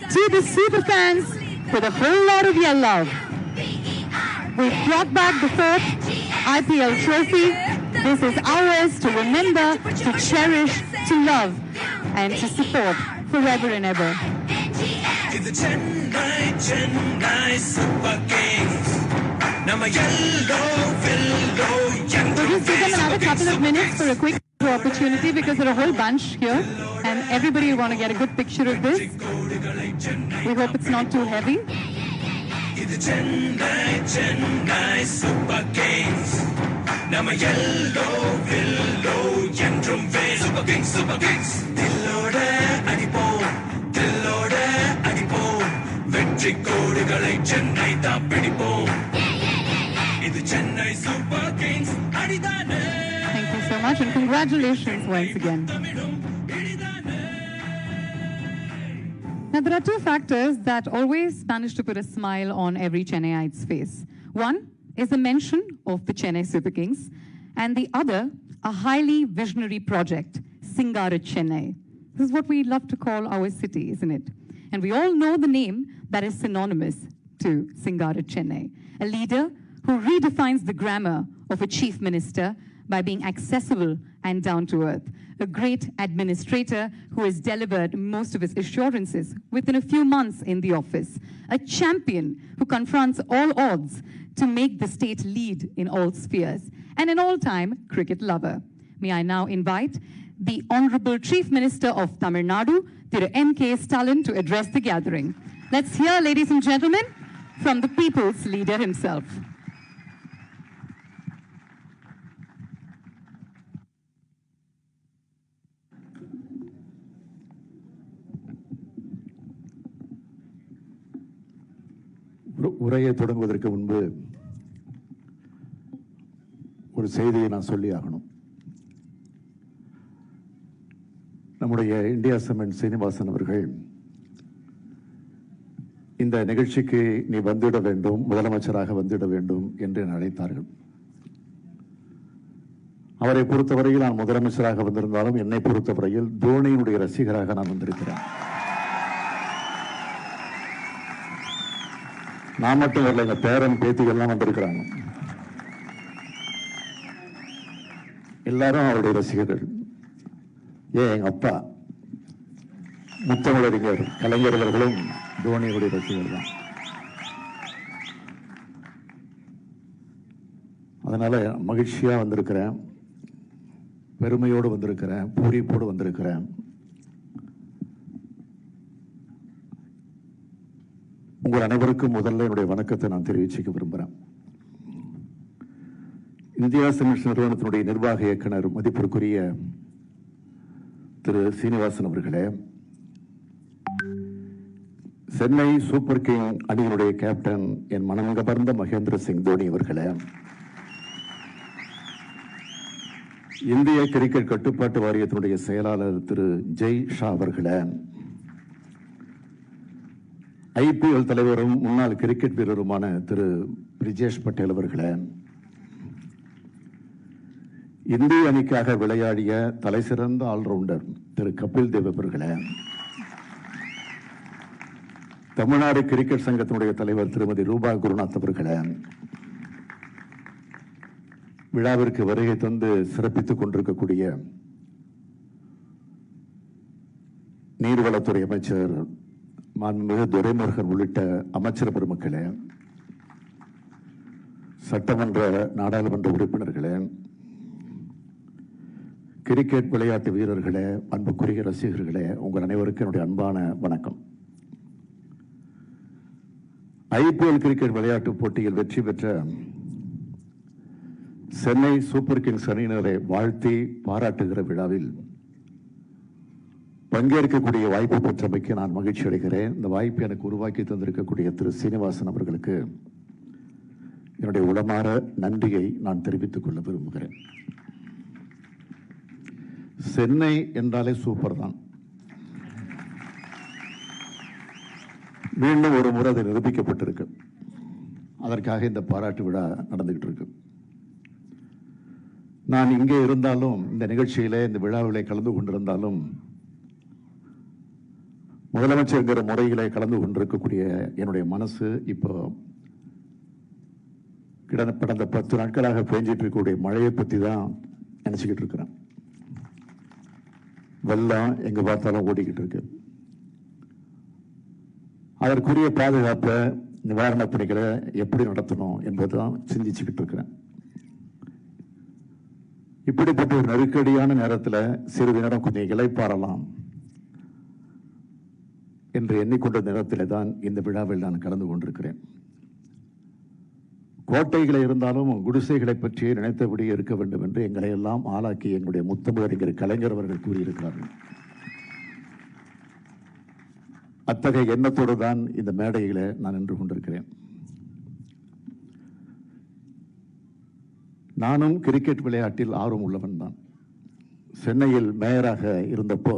to the super fans with a whole lot of your love. We brought back the fourth IPL trophy. This is ours to remember, to cherish, to love, and to support forever and ever. இது Chennai Super Kings. Nama yellow, We'll just give them another couple of minutes for a quick opportunity because there are a whole bunch here and everybody will want to get a good picture of this. We hope it's not too heavy. இது Chennai Super Kings. Nama yellow, என்றும் Super Kings, Super Kings. தில்லோட அடிப்போம், தில்லோட அடிப்போம். வெற்றி கோடுகளை சென்னை தான் பிடிப்போம். இது Chennai Super Kings அடிதானே. Thank you so much and congratulations once again. Now, there are two factors that always manage to put a smile on every Chennaiite's face. One is the mention of the Chennai Super Kings, and the other, a highly visionary project, Singara Chennai. This is what we love to call our city, isn't it? And we all know the name that is synonymous to Singara Chennai, a leader who redefines the grammar of a chief minister by being accessible and down to earth, a great administrator who has delivered most of his assurances within a few months in the office, a champion who confronts all odds to make the state lead in all spheres, and an all-time cricket lover. May I now invite the Honorable Chief Minister of Tamil Nadu, Thiru M.K. Stalin, to address the gathering. Let's hear, ladies and gentlemen, from the people's leader himself. உரையை தொடங்குவதற்கு முன்பு ஒரு செய்தியை நான் சொல்லி ஆகணும். நம்முடைய India cement Srinivasan அவர்கள் இந்த நிகழ்ச்சிக்கு நீ வந்துவிட வேண்டும், முதலமைச்சராக வந்துவிட வேண்டும் என்று அழைத்தார்கள். அவரை பொறுத்தவரையில் நான் முதலமைச்சராக வந்திருந்தாலும் என்னை பொறுத்தவரையில் தோனியினுடைய ரசிகராக நான் வந்திருக்கிறேன். நான் மட்டும் வரல, எங்க பேரன் பேத்திகள்லாம் வந்திருக்கிறாங்க. எல்லாரும் அவருடைய ரசிகர்கள். எங்க அப்பா முத்தமிழறிஞர் கலைஞர் அவர்களும் தோனியுடைய ரசிகர்கள் தான். அதனால மகிழ்ச்சியா வந்திருக்கிறேன், பெருமையோடு வந்திருக்கிறேன், பூரிப்போடு வந்திருக்கிறேன். உங்கள் அனைவருக்கும் முதல்ல என்னுடைய வணக்கத்தை நான் தெரிவிச்சுக்க விரும்புகிறேன். இந்தியா சிமெண்ட்ஸ் நிறுவனத்தினுடைய நிர்வாக இயக்குனர் மதிப்பிற்குரிய திரு சீனிவாசன் அவர்களே, சென்னை சூப்பர் கிங் அணியினுடைய கேப்டன் என் மனங்கவர்ந்த மகேந்திர சிங் தோனி அவர்களே, இந்திய கிரிக்கெட் கட்டுப்பாட்டு வாரியத்தினுடைய செயலாளர் திரு ஜெய் ஷா அவர்களே, ஐபிஎல் தலைவரும் முன்னாள் கிரிக்கெட் வீரருமான திரு பிரிஜேஷ் பட்டேல் அவர்களே, இந்திய அணிக்காக விளையாடிய தலைசிறந்த ஆல்ரவுண்டர் திரு கபில் தேவ் அவர்களே, தமிழ்நாடு கிரிக்கெட் சங்கத்தினுடைய தலைவர் திருமதி ரூபா குருநாத் அவர்களே, விழாவிற்கு வருகை தந்து சிறப்பித்துக் கொண்டிருக்கக்கூடிய நீர்வளத்துறை அமைச்சர் மாண்புமிகு துரைமுருகன் உள்ளிட்ட அமைச்சர் பெருமக்களே, சட்டமன்ற நாடாளுமன்ற உறுப்பினர்களே, கிரிக்கெட் விளையாட்டு வீரர்களே, அன்புக்குரிய ரசிகர்களே, உங்கள் அனைவருக்கும் என்னுடைய அன்பான வணக்கம். ஐபிஎல் கிரிக்கெட் விளையாட்டு போட்டியில் வெற்றி பெற்ற சென்னை சூப்பர் கிங்ஸ் அணியினரை வாழ்த்தி பாராட்டுகிற விழாவில் பங்கேற்கக்கூடிய வாய்ப்பு பெற்றமைக்கு நான் மகிழ்ச்சி அடைகிறேன். இந்த வாய்ப்பை எனக்கு உருவாக்கி தந்திருக்கக்கூடிய திரு சீனிவாசன் அவர்களுக்கு என்னுடைய உளமாற நன்றியை நான் தெரிவித்துக் கொள்ள விரும்புகிறேன். சென்னை என்றாலே சூப்பர் தான். மீண்டும் ஒரு முறை அது நிரூபிக்கப்பட்டிருக்கு. அதற்காக இந்த பாராட்டு விழா நடந்துகிட்டு இருக்கு. நான் இங்கே இருந்தாலும், இந்த நிகழ்ச்சியிலே, இந்த விழாவிலே கலந்து கொண்டிருந்தாலும், முதலமைச்சர்ங்கிற முறையில் கலந்து கொண்டிருக்கக்கூடிய என்னுடைய மனசு இப்போ கடந்த 10 நாட்களாக பெஞ்சிட்டு இருக்கக்கூடிய மழையை பற்றி தான் நினச்சிக்கிட்டு இருக்கிறேன். வெள்ளம் எங்கே பார்த்தாலும் ஓடிக்கிட்டு இருக்கு. அதற்குரிய பாதுகாப்பை நிவாரணப் பணிகளை எப்படி நடத்தணும் என்பதுதான் சிந்திச்சுக்கிட்டு இருக்கிறேன். இப்படிப்பட்ட ஒரு நெருக்கடியான நேரத்தில் சிறிது நேரம் கொஞ்சம் இளைப்பாறலாம் என்று எண்ணிக்கொண்ட நேரத்தில் தான் இந்த விழாவில் நான் கலந்து கொண்டிருக்கிறேன். கோட்டைகளை இருந்தாலும் குடிசைகளை பற்றி நினைத்தபடி இருக்க வேண்டும் என்று எங்களை எல்லாம் ஆளாக்கி எங்களுடைய முத்தமிழறிஞர் கலைஞர் அவர்கள் கூறியிருக்கிறார்கள். அத்தகைய எண்ணத்தோடு தான் இந்த மேடையில நான் நின்று கொண்டிருக்கிறேன். நானும் கிரிக்கெட் விளையாட்டில் ஆர்வம் உள்ளவன் தான். சென்னையில் மேயராக இருந்தப்போ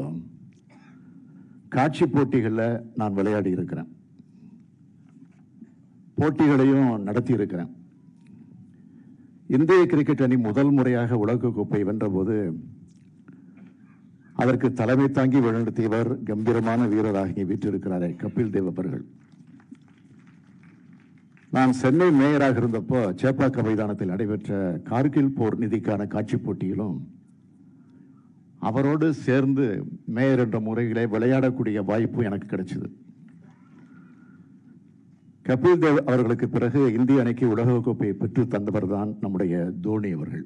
காட்சி போட்டிகளில் நான் விளையாடி இருக்கிறேன். போட்டிகளையும் நடத்தி இருக்கிறேன். இந்திய கிரிக்கெட் அணி முதல் முறையாக உலகக்கோப்பை வென்றபோது அதற்கு தலைமை தாங்கி வழிநடத்தியவர் கம்பீரமான வீரராகி வீற்றிருக்கிறாரே கபில் தேவ் அவர்கள். நான் சென்னை மேயராக இருந்தப்போ சேப்பாக்கம் மைதானத்தில் நடைபெற்ற கார்கில் போர் நிதிக்கான காட்சி போட்டியிலும் அவரோடு சேர்ந்து மேயர் என்ற முறையிலே விளையாடக்கூடிய வாய்ப்பு எனக்கு கிடைச்சது. கபில் தேவ் அவர்களுக்கு பிறகு இந்திய அணிக்கு உலகக்கோப்பையை பெற்று தந்தவர் தான் நம்முடைய தோனி அவர்கள்.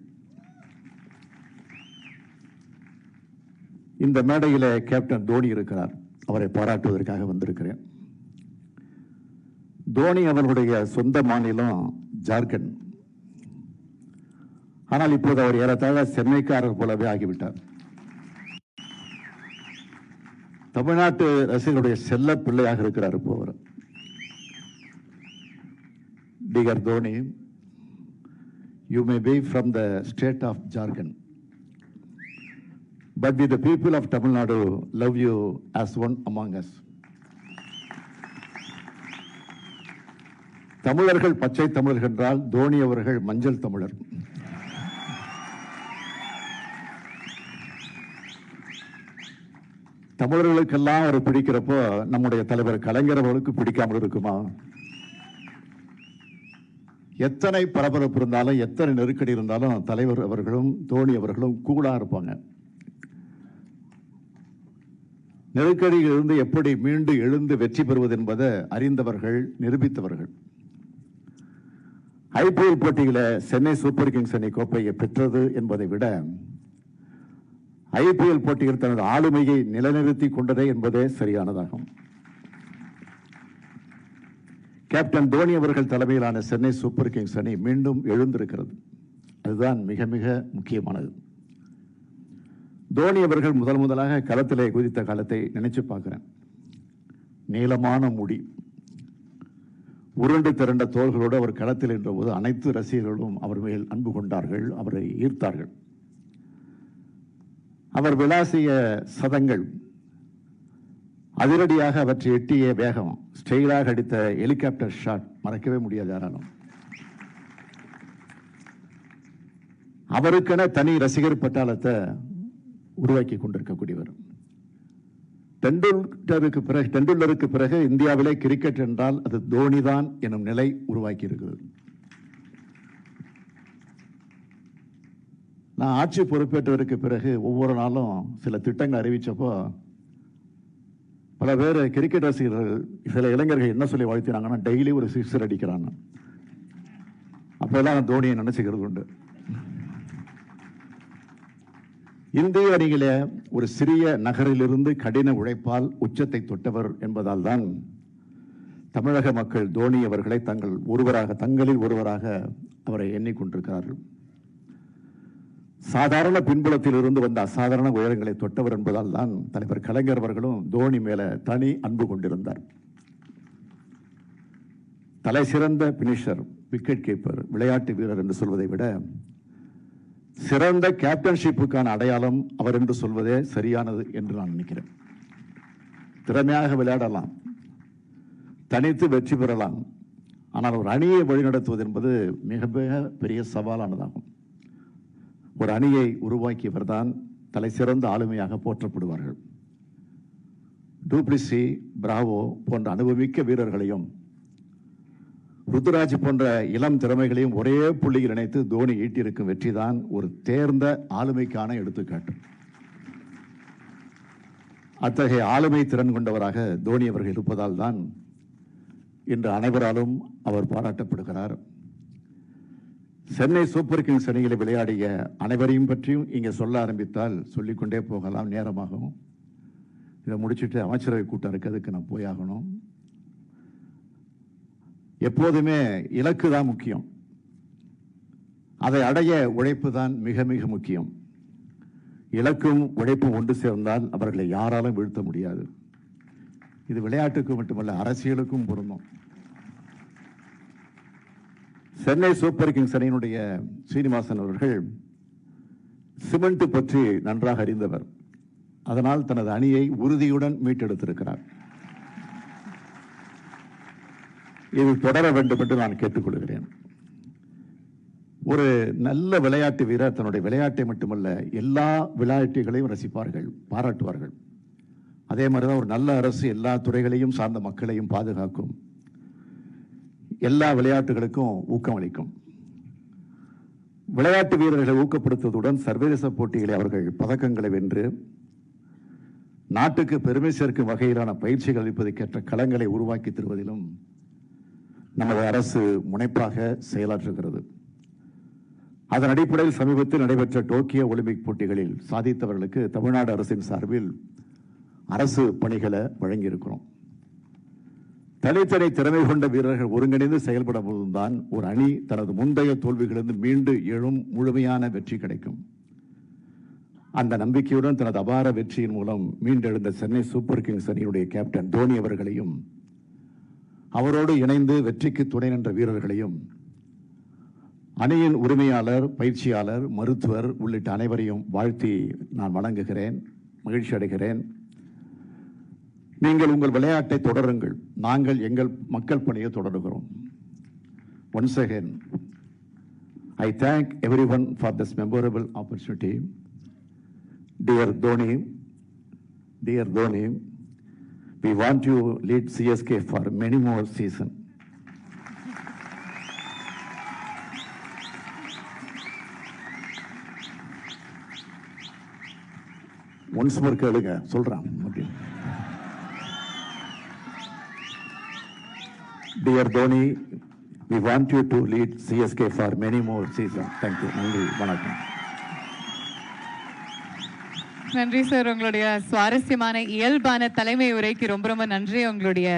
இந்த மேடையில் கேப்டன் தோனி இருக்கிறார். அவரை பாராட்டுவதற்காக வந்திருக்கிறேன். தோனி அவர்களுடைய சொந்த மாநிலம் ஜார்க்கண்ட். ஆனால் இப்போது அவர் ஏறத்தாழ சென்னைக்காரர் போலவே ஆகிவிட்டார். தமிழ்நாட்டு ரசிகர்களுடைய செல்ல பிள்ளையாக இருக்கிறார் இப்போ அவர். Dear Dhoni, you may be from the state of Jharkhand, but the people of Tamil Nadu love you as one among us. தமிழர்கள் பச்சை தமிழர்கள் என்றால் தோனி அவர்கள் மஞ்சள் தமிழர். தமிழர்களுக்கெல்லாம் அவர் பிடிக்கிறப்போ நம்முடைய தலைவர் கலைஞர் அவர்களுக்கு பிடிக்காமல் இருக்குமா? எத்தனை பரபரப்பு இருந்தாலும் எத்தனை நெருக்கடி இருந்தாலும் தலைவர் அவர்களும் தோனி அவர்களும் கூலா இருப்பாங்க. நெருக்கடியில் இருந்து எப்படி மீண்டு எழுந்து வெற்றி பெறுவது என்பதை அறிந்தவர்கள், நிரூபித்தவர்கள். ஐபிஎல் போட்டியில சென்னை சூப்பர் கிங்ஸ் அணி கோப்பையை பெற்றது என்பதை விட ஐபிஎல் போட்டியில் தனது ஆளுமையை நிலைநிறுத்தி கொண்டதே என்பதே சரியானதாகும். கேப்டன் தோனி அவர்கள் தலைமையிலான சென்னை சூப்பர் கிங்ஸ் அணி மீண்டும் எழுந்திருக்கிறது. அதுதான் மிக மிக முக்கியமானது. தோனி அவர்கள் முதலாக களத்திலே குதித்த காலத்தை நினைச்சு பார்க்கிறேன். நீளமான முடி, உருண்டு திரண்ட தோள்களோடு அவர் களத்தில் என்ற போது அனைத்து ரசிகர்களும் அவர் மேல் அன்பு கொண்டார்கள், அவரை ஈர்த்தார்கள். அவர் விளாசிய சதங்கள், அதிரடியாக அவற்றை எட்டிய வேகம், ஸ்டைலாக அடித்த ஹெலிகாப்டர் ஷாட் மறக்கவே முடியாது யாராலும். அவருக்கென தனி ரசிகர் பட்டாளத்தை உருவாக்கி கொண்டிருக்கக்கூடியவர். டெண்டுல்கருக்கு பிறகு இந்தியாவிலே கிரிக்கெட் என்றால் அது தோனி தான் எனும் நிலை உருவாக்கி இருக்கிறது. நான் ஆட்சி பொறுப்பேற்றதற்கு பிறகு ஒவ்வொரு நாளும் சில திட்டங்கள் அறிவிச்சப்போ பல பேர் கிரிக்கெட் ரசிகர்கள், சில இளைஞர்கள் என்ன சொல்லி வாழ்த்தினாங்கன்னா, டெய்லி ஒரு சிக்ஸர் அடிக்கிறாங்க. அப்பெல்லாம் தோனியை நினைச்சுக்கிறது உண்டு. இந்திய அணியிலே ஒரு சிறிய நகரிலிருந்து கடின உழைப்பால் உச்சத்தை தொட்டவர் என்பதால் தான் தமிழக மக்கள் தோனி அவர்களை தங்களில் ஒருவராக அவரை எண்ணிக்கொண்டிருக்கிறார்கள். சாதாரண பின்புலத்தில் இருந்து வந்த அசாதாரண உயரங்களை தொட்டவர் என்பதால் தான் தலைவர் கலைஞர் அவர்களும் தோனி மேல தனி அன்பு கொண்டிருந்தார். தலை சிறந்த பினிஷர், விக்கெட் கீப்பர், விளையாட்டு வீரர் என்று சொல்வதை விட சிறந்த கேப்டன்ஷிப்புக்கான அடையாளம் அவர் என்று சொல்வதே சரியானது என்று நான் நினைக்கிறேன். திறமையாக விளையாடலாம், தனித்து வெற்றி பெறலாம், ஆனால் ஒரு அணியை வழிநடத்துவது என்பது மிக மிக பெரிய சவாலானதாகும். ஒரு அணியை உருவாக்கியவர் தான் தலை சிறந்த ஆளுமையாக போற்றப்படுவார்கள். டூப்ளிசி, பிராவோ போன்ற அனுபவமிக்க வீரர்களையும் ருத்துராஜ் போன்ற இளம் திறமைகளையும் ஒரே புள்ளியில் இணைத்து தோனி ஈட்டியிருக்கும் வெற்றிதான் ஒரு தேர்ந்த ஆளுமைக்கான எடுத்துக்காட்டு. அத்தகைய ஆளுமை திறன் கொண்டவராக தோனி அவர்கள் இருப்பதால் தான் இன்று அனைவராலும் அவர் பாராட்டப்படுகிறார். சென்னை சூப்பர் கிங்ஸ் அணியில் விளையாடிய அனைவரையும் பற்றியும் இங்கே சொல்ல ஆரம்பித்தால் சொல்லிக்கொண்டே போகலாம், நேரமாகும். இதை முடிச்சுட்டு அமைச்சரவை கூட்டம் இருக்கு, அதுக்கு நான் போயாகணும். எப்போதுமே இலக்கு தான் முக்கியம், அதை அடைய உழைப்பு தான் மிக மிக முக்கியம். இலக்கும் உழைப்பும் ஒன்று சேர்ந்தால் அவர்களை யாராலும் வீழ்த்த முடியாது. இது விளையாட்டுக்கு மட்டுமல்ல, அரசியலுக்கும் பொருந்தும். சென்னை சூப்பர் கிங்ஸ் அணியினுடைய சீனிவாசன் அவர்கள் சிமெண்ட் பற்றி நன்றாக அறிந்தவர். அதனால் தனது அணியை உறுதியுடன் மீட்டெடுத்திருக்கிறார். இது தொடர வேண்டும் என்று நான் கேட்டுக்கொள்கிறேன். ஒரு நல்ல விளையாட்டு வீரர் தன்னுடைய விளையாட்டை மட்டுமல்ல எல்லா விளையாட்டுகளையும் ரசிப்பார்கள், பாராட்டுவார்கள். அதே மாதிரிதான் ஒரு நல்ல அரசு எல்லா துறைகளையும் சார்ந்த மக்களையும் பாதுகாக்கும், எல்லா விளையாட்டுகளுக்கும் ஊக்கமளிக்கும். விளையாட்டு வீரர்களை ஊக்கப்படுத்துவதுடன் சர்வதேச போட்டிகளை அவர்கள் பதக்கங்களை வென்று நாட்டுக்கு பெருமை சேர்க்கும் வகையிலான பயிற்சிகள் அளிப்பதற்கேற்ற களங்களை உருவாக்கி தருவதிலும் நமது அரசு முனைப்பாக செயலாற்றுகிறது. அதன் அடிப்படையில் சமீபத்தில் நடைபெற்ற டோக்கியோ ஒலிம்பிக் போட்டிகளில் சாதித்தவர்களுக்கு தமிழ்நாடு அரசின் சார்பில் அரசு பணிகளை வழங்கியிருக்கிறோம். தனித்தனி திறமை கொண்ட வீரர்கள் ஒருங்கிணைந்து செயல்படும் போதுதான் ஒரு அணி தனது முந்தைய தோல்விகளிலிருந்து மீண்டு எழும் முழுமையான வெற்றி கிடைக்கும். அந்த நம்பிக்கையுடன் தனது அபார வெற்றியின் மூலம் மீண்டெழுந்த சென்னை சூப்பர் கிங்ஸ் அணியுடைய கேப்டன் தோனி அவர்களையும் அவரோடு இணைந்து வெற்றிக்கு துணை நின்ற வீரர்களையும் அணியின் உரிமையாளர், பயிற்சியாளர், மருத்துவர் உள்ளிட்ட அனைவரையும் வாழ்த்தி நான் வணங்குகிறேன், மகிழ்ச்சி அடைகிறேன். நீங்கள் உங்கள் விளையாட்டை தொடருங்கள், நாங்கள் எங்கள் மக்கள் பணியை தொடருகிறோம். Once again, I thank everyone for this memorable opportunity. Dear Dhoni, we want you to lead CSK for many more seasons. Once more கேளுங்க, சொல்றேன். Dear Dhoni, we want you to lead CSK for many more seasons. Thank you. நன்றி, வணக்கம். நன்றி sir, உங்களுடைய சுவாரஸ்யமான இயல்பான தலைமை உரைக்கு ரொம்ப ரொம்ப நன்றி. உங்களுடைய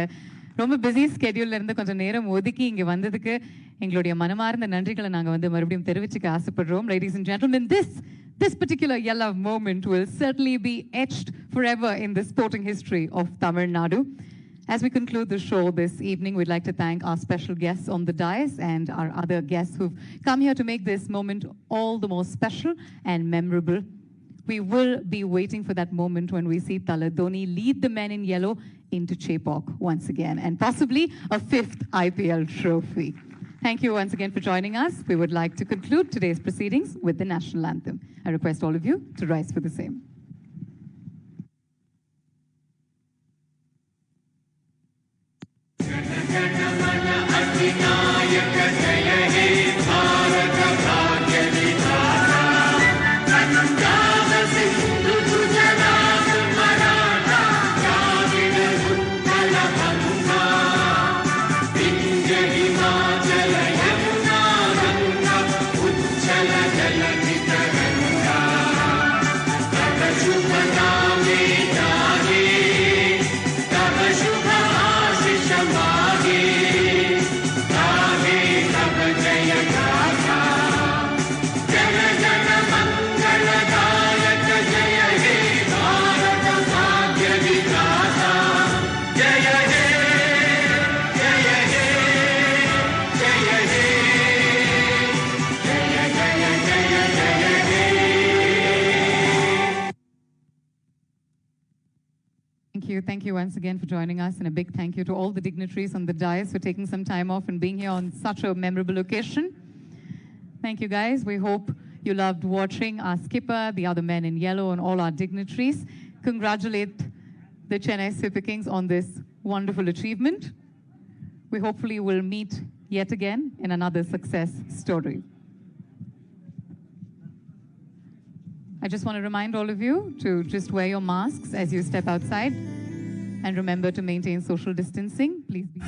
ரொம்ப பிஸி ஸ்கெடியூல்ல இருந்து கொஞ்சம் நேரம் ஒதுக்கி இங்க வந்ததுக்கு எங்களுடைய மனமார்ந்த நன்றிகளை நாங்க மறுபடியும் தெரிவிச்சுக்க ஆசைப்படுறோம். Ladies and gentlemen, this particular yellow moment will certainly be etched forever in the sporting history of Tamil Nadu. As we conclude the show this evening, we'd like to thank our special guests on the dais and our other guests who've come here to make this moment all the more special and memorable. We will be waiting for that moment when we see Tala Dhoni lead the men in yellow into Chepauk once again, and possibly a 5th IPL trophy. Thank you once again for joining us. We would like to conclude today's proceedings with the national anthem. I request all of you to rise for the same. Thank you once again for joining us, and a big thank you to all the dignitaries on the dais for taking some time off and being here on such a memorable occasion. Thank you, guys. We hope you loved watching our skipper, the other men in yellow, and all our dignitaries. Congratulate the Chennai Super Kings on this wonderful achievement. We hopefully will meet yet again in another success story. I just want to remind all of you to just wear your masks as you step outside and remember to maintain social distancing. Please be...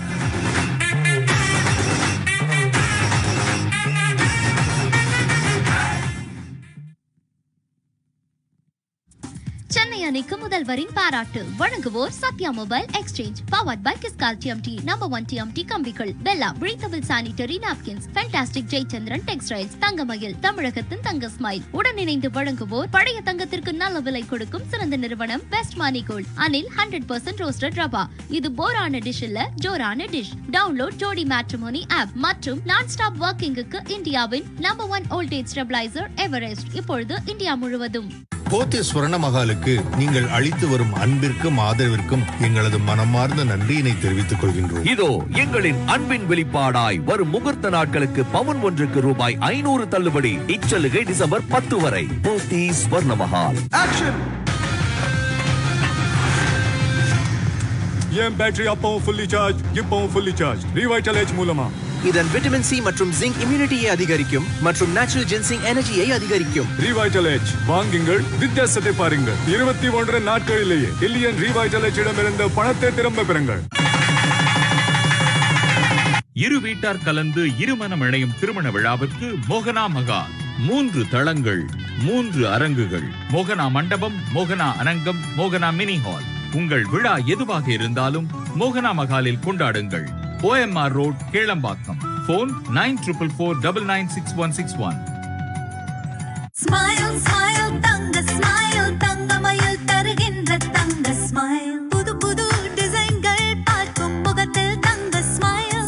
Chennai அணிக்கு முதல்வரின் பாராட்டு வழங்குவோர் Sathya mobile exchange powered by Kiscol TMT number 1 TMT கம்பிகள் Bella breathable sanitary napkins fantastic Jayachandran textiles Thangamayil தமிழகத்தின் தங்க smile உடன் இணைந்து வழங்குவோர் பழைய தங்கத்திற்கு நல்ல விலை கொடுக்கும் சிறந்த நிறுவனம் பெஸ்ட் மணி கோல்ட் அனில் 100% ரோஸ்டட் ரவா இது போரான டிஷ் இல்ல ஜோரான டிஷ் டவுன்லோட் ஜோடி மேட்ரிமோனி ஆப் மற்றும் நான் ஸ்டாப் வாக்கிங்குக்கு இந்தியாவின் நம்பர் 1 வோல்டேஜ் ஸ்டெபிளைசர் எவரெஸ்ட் இப்பொழுது இந்தியா முழுவதும். போத்தி ஸ்வர்ண மகாலுக்கு நீங்கள் அளித்து வரும் அன்பிற்கும் ஆதரவிற்கும் எங்களது மனமார்ந்த நன்றியினை தெரிவித்துக் கொள்கின்றோம். இதோ எங்களின் அன்பின் வெளிப்பாடாய் வரும் முகூர்த்த நாட்களுக்கு பவுன் ஒன்றுக்கு ரூபாய் 500 தள்ளுபடி. இச்சலுகை டிசம்பர் 10 வரை. போத்தி ஸ்வர்ண மகால். ஆக்ஷன். என் பேட்டரி அப்பவும் ஃபுல்லி சார்ஜ், இப்பவும் ஃபுல்லி சார்ஜ். ரிவைட்டலேஜ் மூலமா இதன் விட்டமின் சி மற்றும் ஜிங்க் இம்யூனிட்டியை அதிகரிக்கும் மற்றும் நேச்சுரல் ஜென்சிங் எனர்ஜியை அதிகரிக்கும். ரிவைட்டலேஜ் வாங்குங்கள், வித்தியாசத்தை பாருங்கள். 21 நாட்களிலேயே இலியன் ரிவைட்டலேஜ் இடமிருந்து பணத்தை திரும்ப பெறுங்கள். இரு வீட்டார் கலந்து இருமனம் இணையும் திருமண விழாவிற்கு மோகனா மகால் 3 தளங்கள் 3 அரங்குகள். மோகனா மண்டபம், மோகனா அரங்கம், மோகனா மினி ஹால். உங்கள் விழா எதுவாக இருந்தாலும் மோகனா மகாலில் கொண்டாடுங்கள். OMR road, Kelambakkam. Phone 9444996161. Smile smile தங்க ஸ்மைல் தங்கமயில் தருகின்ற தங்க ஸ்மைல். புது புது டிசைன்கள் பார்க்கும் முகத்தில் தங்க ஸ்மைல்.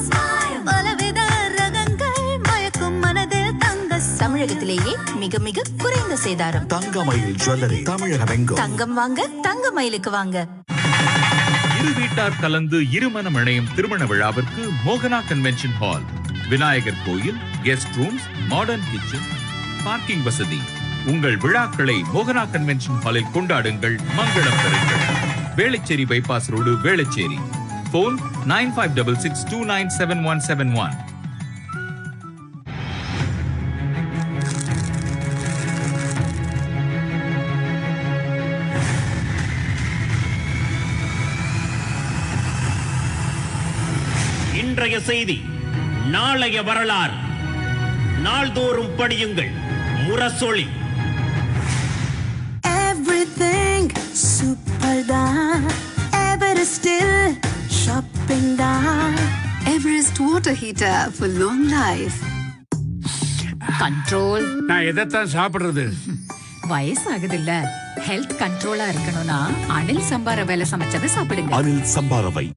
பலவித ரகங்கள் மயக்கும் மனதில் தங்க. தமிழகத்திலேயே மிக மிக குறைந்த சேதாரம். தங்கமயில் ஜுவல்லரி தமிழகம். தங்கம் வாங்க தங்கமயிலுக்கு வாங்க. இரு வீட்டார் கலந்து இருமனம் இணையும் திருமண விழாவிற்கு மோகனா கன்வென்ஷன் ஹால். விநாயகர் கோயில், guest rooms, modern kitchen, parking வசதி. உங்கள் விழாக்களை மோகனா கன்வென்ஷன் ஹாலில் கொண்டாடுங்கள், மங்களம் பெறுங்கள். Velachery bypass road, Velachery. Phone 9566297171. இன்றைய செய்தி, நாளைய வரலாறு. நாள்தோறும் படியுங்கள் Murasoli. Everything super da. Everest still shopping da. Everest water heater for long life. Control. நான் எதைத்தான் சாப்பிடுறது? வயசாகுது இல்ல, ஹெல்த் கண்ட்ரோலா இருக்கணும்னா அனில் சம்பார வேலை சமைச்சதை சாப்பிடுங்க. அனில் சம்பாரவை.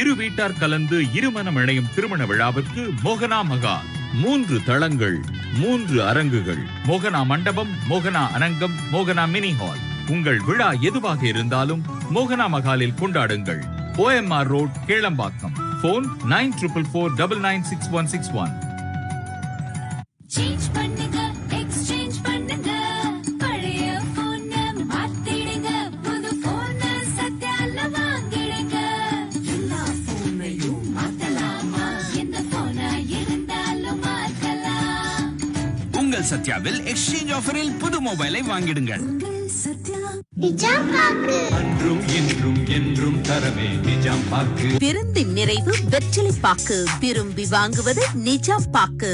இரு வீட்டார் கலந்து இருமனம் இணையும் திருமண விழாவிற்கு மோகனா மகால் 3 தளங்கள் 3 அரங்குகள். மோகனா மண்டபம், மோகனா அரங்கம், மோகனா மினி ஹால். உங்கள் விழா எதுவாக இருந்தாலும் மோகனா மகாலில் கொண்டாடுங்கள். OMR road, Kelambakkam. Phone 9444996161. Change பண்ணுங்க, exchange பண்ணுங்க. பழைய phone மாத்திடுங்க, புது phone சத்யால வாங்கிடுங்க. எல்லா phone-ஐயும் மாத்தலாமா? எந்த phone இருந்தாலும் மாத்தலாம். உங்கள் சத்யாவில் எக்ஸ்சேஞ்ச் ஆஃபரில் புது மொபைலை வாங்கிடுங்கள். அன்றும் இன்றும் என்றும் தரவே நிஜாம் பாக்கு. விருந்தின் நிறைவு வெற்றிலை பாக்கு. விரும்பி வாங்குவது நிஜாம் பாக்கு.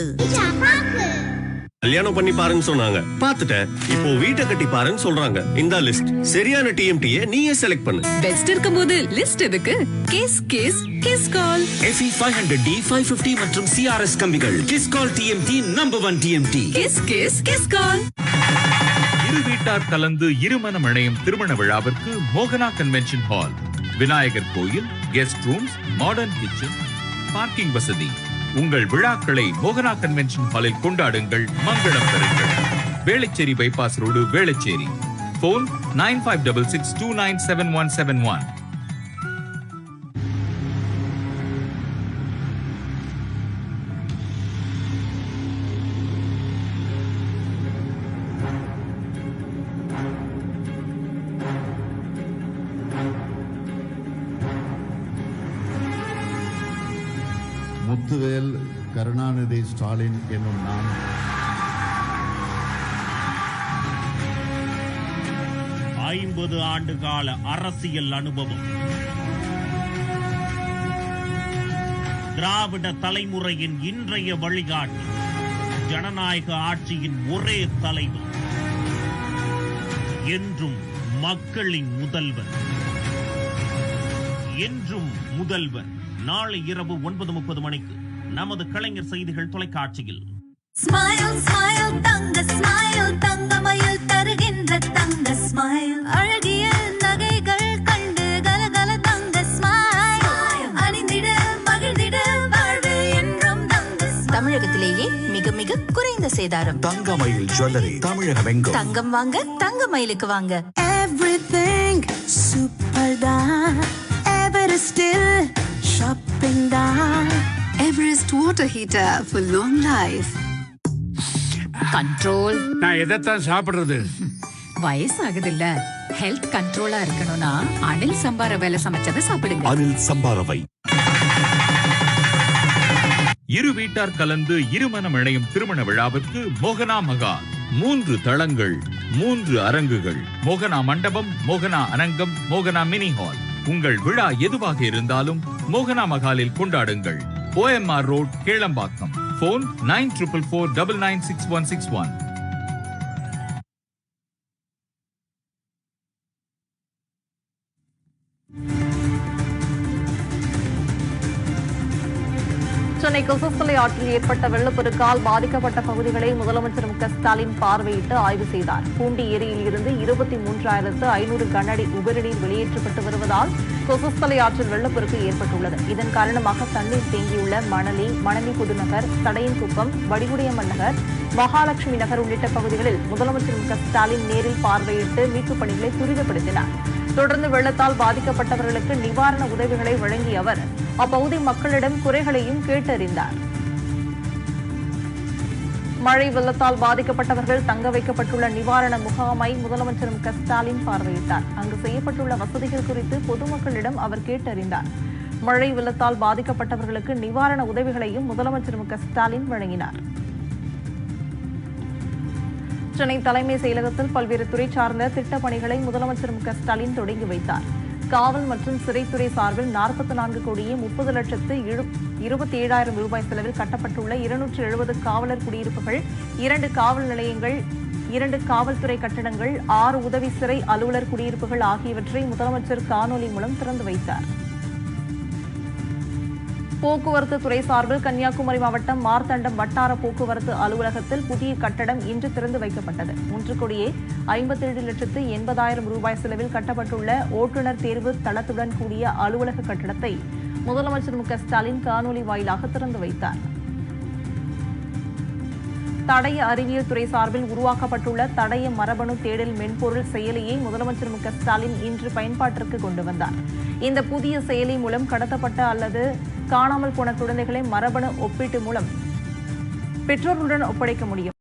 கல்யாணம் பண்ணி பாருன்னு சொன்னாங்க, பார்த்துட்டேன். இப்போ வீட்டை கட்டி பாருன்னு சொல்றாங்க. இந்த லிஸ்ட் சரியான டிஎம்டியை நீயே செலக்ட் பண்ணு. பெஸ்ட் இருக்கும்போது லிஸ்ட் எதுக்கு? கேஸ் கேஸ் கேஸ் கால். FE 500D 550 மற்றும் CRS கம்பிகள். Kiscol TMT number 1 TMT. கேஸ் கேஸ் கேஸ் கால். இரு வீட்டார் கலந்து இருமனம் இணையும் திருமண விழாவிற்கு மோகனா கன்வென்ஷன் ஹால். விநாயகர் கோயில், guest rooms, modern kitchen, parking வசதி. உங்கள் விழாக்களை மோகனா கன்வென்ஷன் ஹாலில் கொண்டாடுங்கள், மங்களம் பெறுங்கள். Velachery bypass road, Velachery. Phone 9566297171. Muthuvel Karunanidhi Stalin என்னும் நான் ஐம்பது ஆண்டு கால அரசியல் அனுபவம், திராவிட தலைமுறையின் இன்றைய வழிகாட்டி, ஜனநாயக ஆட்சியின் ஒரே தலைவர், என்றும் மக்களின் முதல்வர், என்றும் முதல்வர். நாளை இரவு 9:30 மணிக்கு நமது கலைஞர் செய்திகள் தொலைக்காட்சியில். ஸ்மைல் ஸ்மைல் தங்க ஸ்மைல் தங்கமயில் தருகின்ற தங்க ஸ்மைல், அழகிய நகைகள் கண்டு கலகல தங்க ஸ்மைல், அணிந்திட மகிழ்ந்திட வாழ்வு என்றும் தங்க. தமிழகத்திலேயே மிக மிக குறைந்த சேதாரம். தங்கமயில் ஜுவல்லரி, தமிழகம் எங்கும். தங்கம் வாங்க தங்கமயிலுக்கு வாங்க. Everything super da, Everest still shopping da, Everest water heater for long life. Control. நான் எதைத்தான் சாப்பிடுறது? வயசாகுதுல்ல, ஹெல்த் கண்ட்ரோலா இருக்கணும்னா அனில் சம்பார வேலை சமைச்சதை சாப்பிடுங்க. அனில் சம்பாரவை. இரு வீட்டார் கலந்து இருமனம் இணையும் திருமண விழாவிற்கு மோகனா மகால். 3 தளங்கள், 3 அரங்குகள், மோகனா மண்டபம், மோகனா அரங்கம், மோகனா மினி ஹால். உங்கள் விழா எதுவாக இருந்தாலும் மோகனா மகாலில் கொண்டாடுங்கள். OMR road, Kelambakkam. Phone 9444996161. Chennai Kosasthalai ஆற்றில் ஏற்பட்ட வெள்ளப்பெருக்கால் பாதிக்கப்பட்ட பகுதிகளை முதலமைச்சர் மு.க. ஸ்டாலின் பார்வையிட்டு ஆய்வு செய்தார். பூண்டி ஏரியில் இருந்து 23,500 கனஅடி உபரிநீர் வெளியேற்றப்பட்டு வருவதால் கொசஸ்தலை ஆற்றில் வெள்ளப்பெருக்கு ஏற்பட்டுள்ளது. இதன் காரணமாக தண்ணீர் தேங்கியுள்ள மணலி புதுநகர், தடையன்குப்பம், வடிகுடியம்மன் நகர், மகாலட்சுமி நகர் உள்ளிட்ட பகுதிகளில் முதலமைச்சர் மு.க. ஸ்டாலின் நேரில் பார்வையிட்டு மீட்புப் பணிகளை துரிதப்படுத்தினார். தொடர்ந்து வெள்ளத்தால் பாதிக்கப்பட்டவர்களுக்கு நிவாரண உதவிகளை வழங்கிய அவர் அப்பகுதி மக்களிடம் குறைகளையும் கேட்டறிந்தார். மழை வெள்ளத்தால் பாதிக்கப்பட்டவர்கள் தங்க வைக்கப்பட்டுள்ள நிவாரண முகாமை முதலமைச்சர் மு.க. ஸ்டாலின் பார்வையிட்டார். அங்கு செய்யப்பட்டுள்ள வசதிகள் குறித்து பொதுமக்களிடம் அவர் கேட்டறிந்தார். மழை வெள்ளத்தால் பாதிக்கப்பட்டவர்களுக்கு நிவாரண உதவிகளையும் முதலமைச்சர் மு.க. ஸ்டாலின் வழங்கினார். சென்னை தலைமை செயலகத்தில் பல்வேறு துறை சார்ந்த திட்டப் பணிகளை முதலமைச்சர் மு.க. ஸ்டாலின் தொடங்கி வைத்தார். காவல் மற்றும் சிறைத்துறை சார்பில் 44,27,27,000 ரூபாய் செலவில் கட்டப்பட்டுள்ள 270 காவலர் குடியிருப்புகள், 2 காவல் நிலையங்கள், 2 காவல்துறை கட்டடங்கள், 6 உதவி சிறை அலுவலர் குடியிருப்புகள் ஆகியவற்றை முதலமைச்சர் காணொலி மூலம் திறந்து வைத்தார். போக்குவரத்து துறை சார்பில் கன்னியாகுமரி மாவட்டம் மார்த்தண்டம் வட்டார போக்குவரத்து அலுவலகத்தில் புதிய கட்டடம் இன்று திறந்து வைக்கப்பட்டது. 1,57,80,000 ரூபாய் செலவில் கட்டப்பட்டுள்ள ஓட்டுநர் தேர்வு தளத்துடன் கூடிய அலுவலக கட்டடத்தை முதலமைச்சர் மு.க. ஸ்டாலின் காணொலி வாயிலாக திறந்து வைத்தார். தடய அறிவியல் துறை சார்பில் உருவாக்கப்பட்டுள்ள தடய மரபணு தேடல் மென்பொருள் செயலியை முதலமைச்சர் மு.க. ஸ்டாலின் இன்று பயன்பாட்டிற்கு கொண்டு வந்தார். இந்த புதிய செயலி மூலம் கடத்தப்பட்ட அல்லது காணாமல் போன குழந்தைகளை மரபணு ஒப்பீட்டு மூலம் பெற்றோர்களுடன் ஒப்படைக்க முடியும்.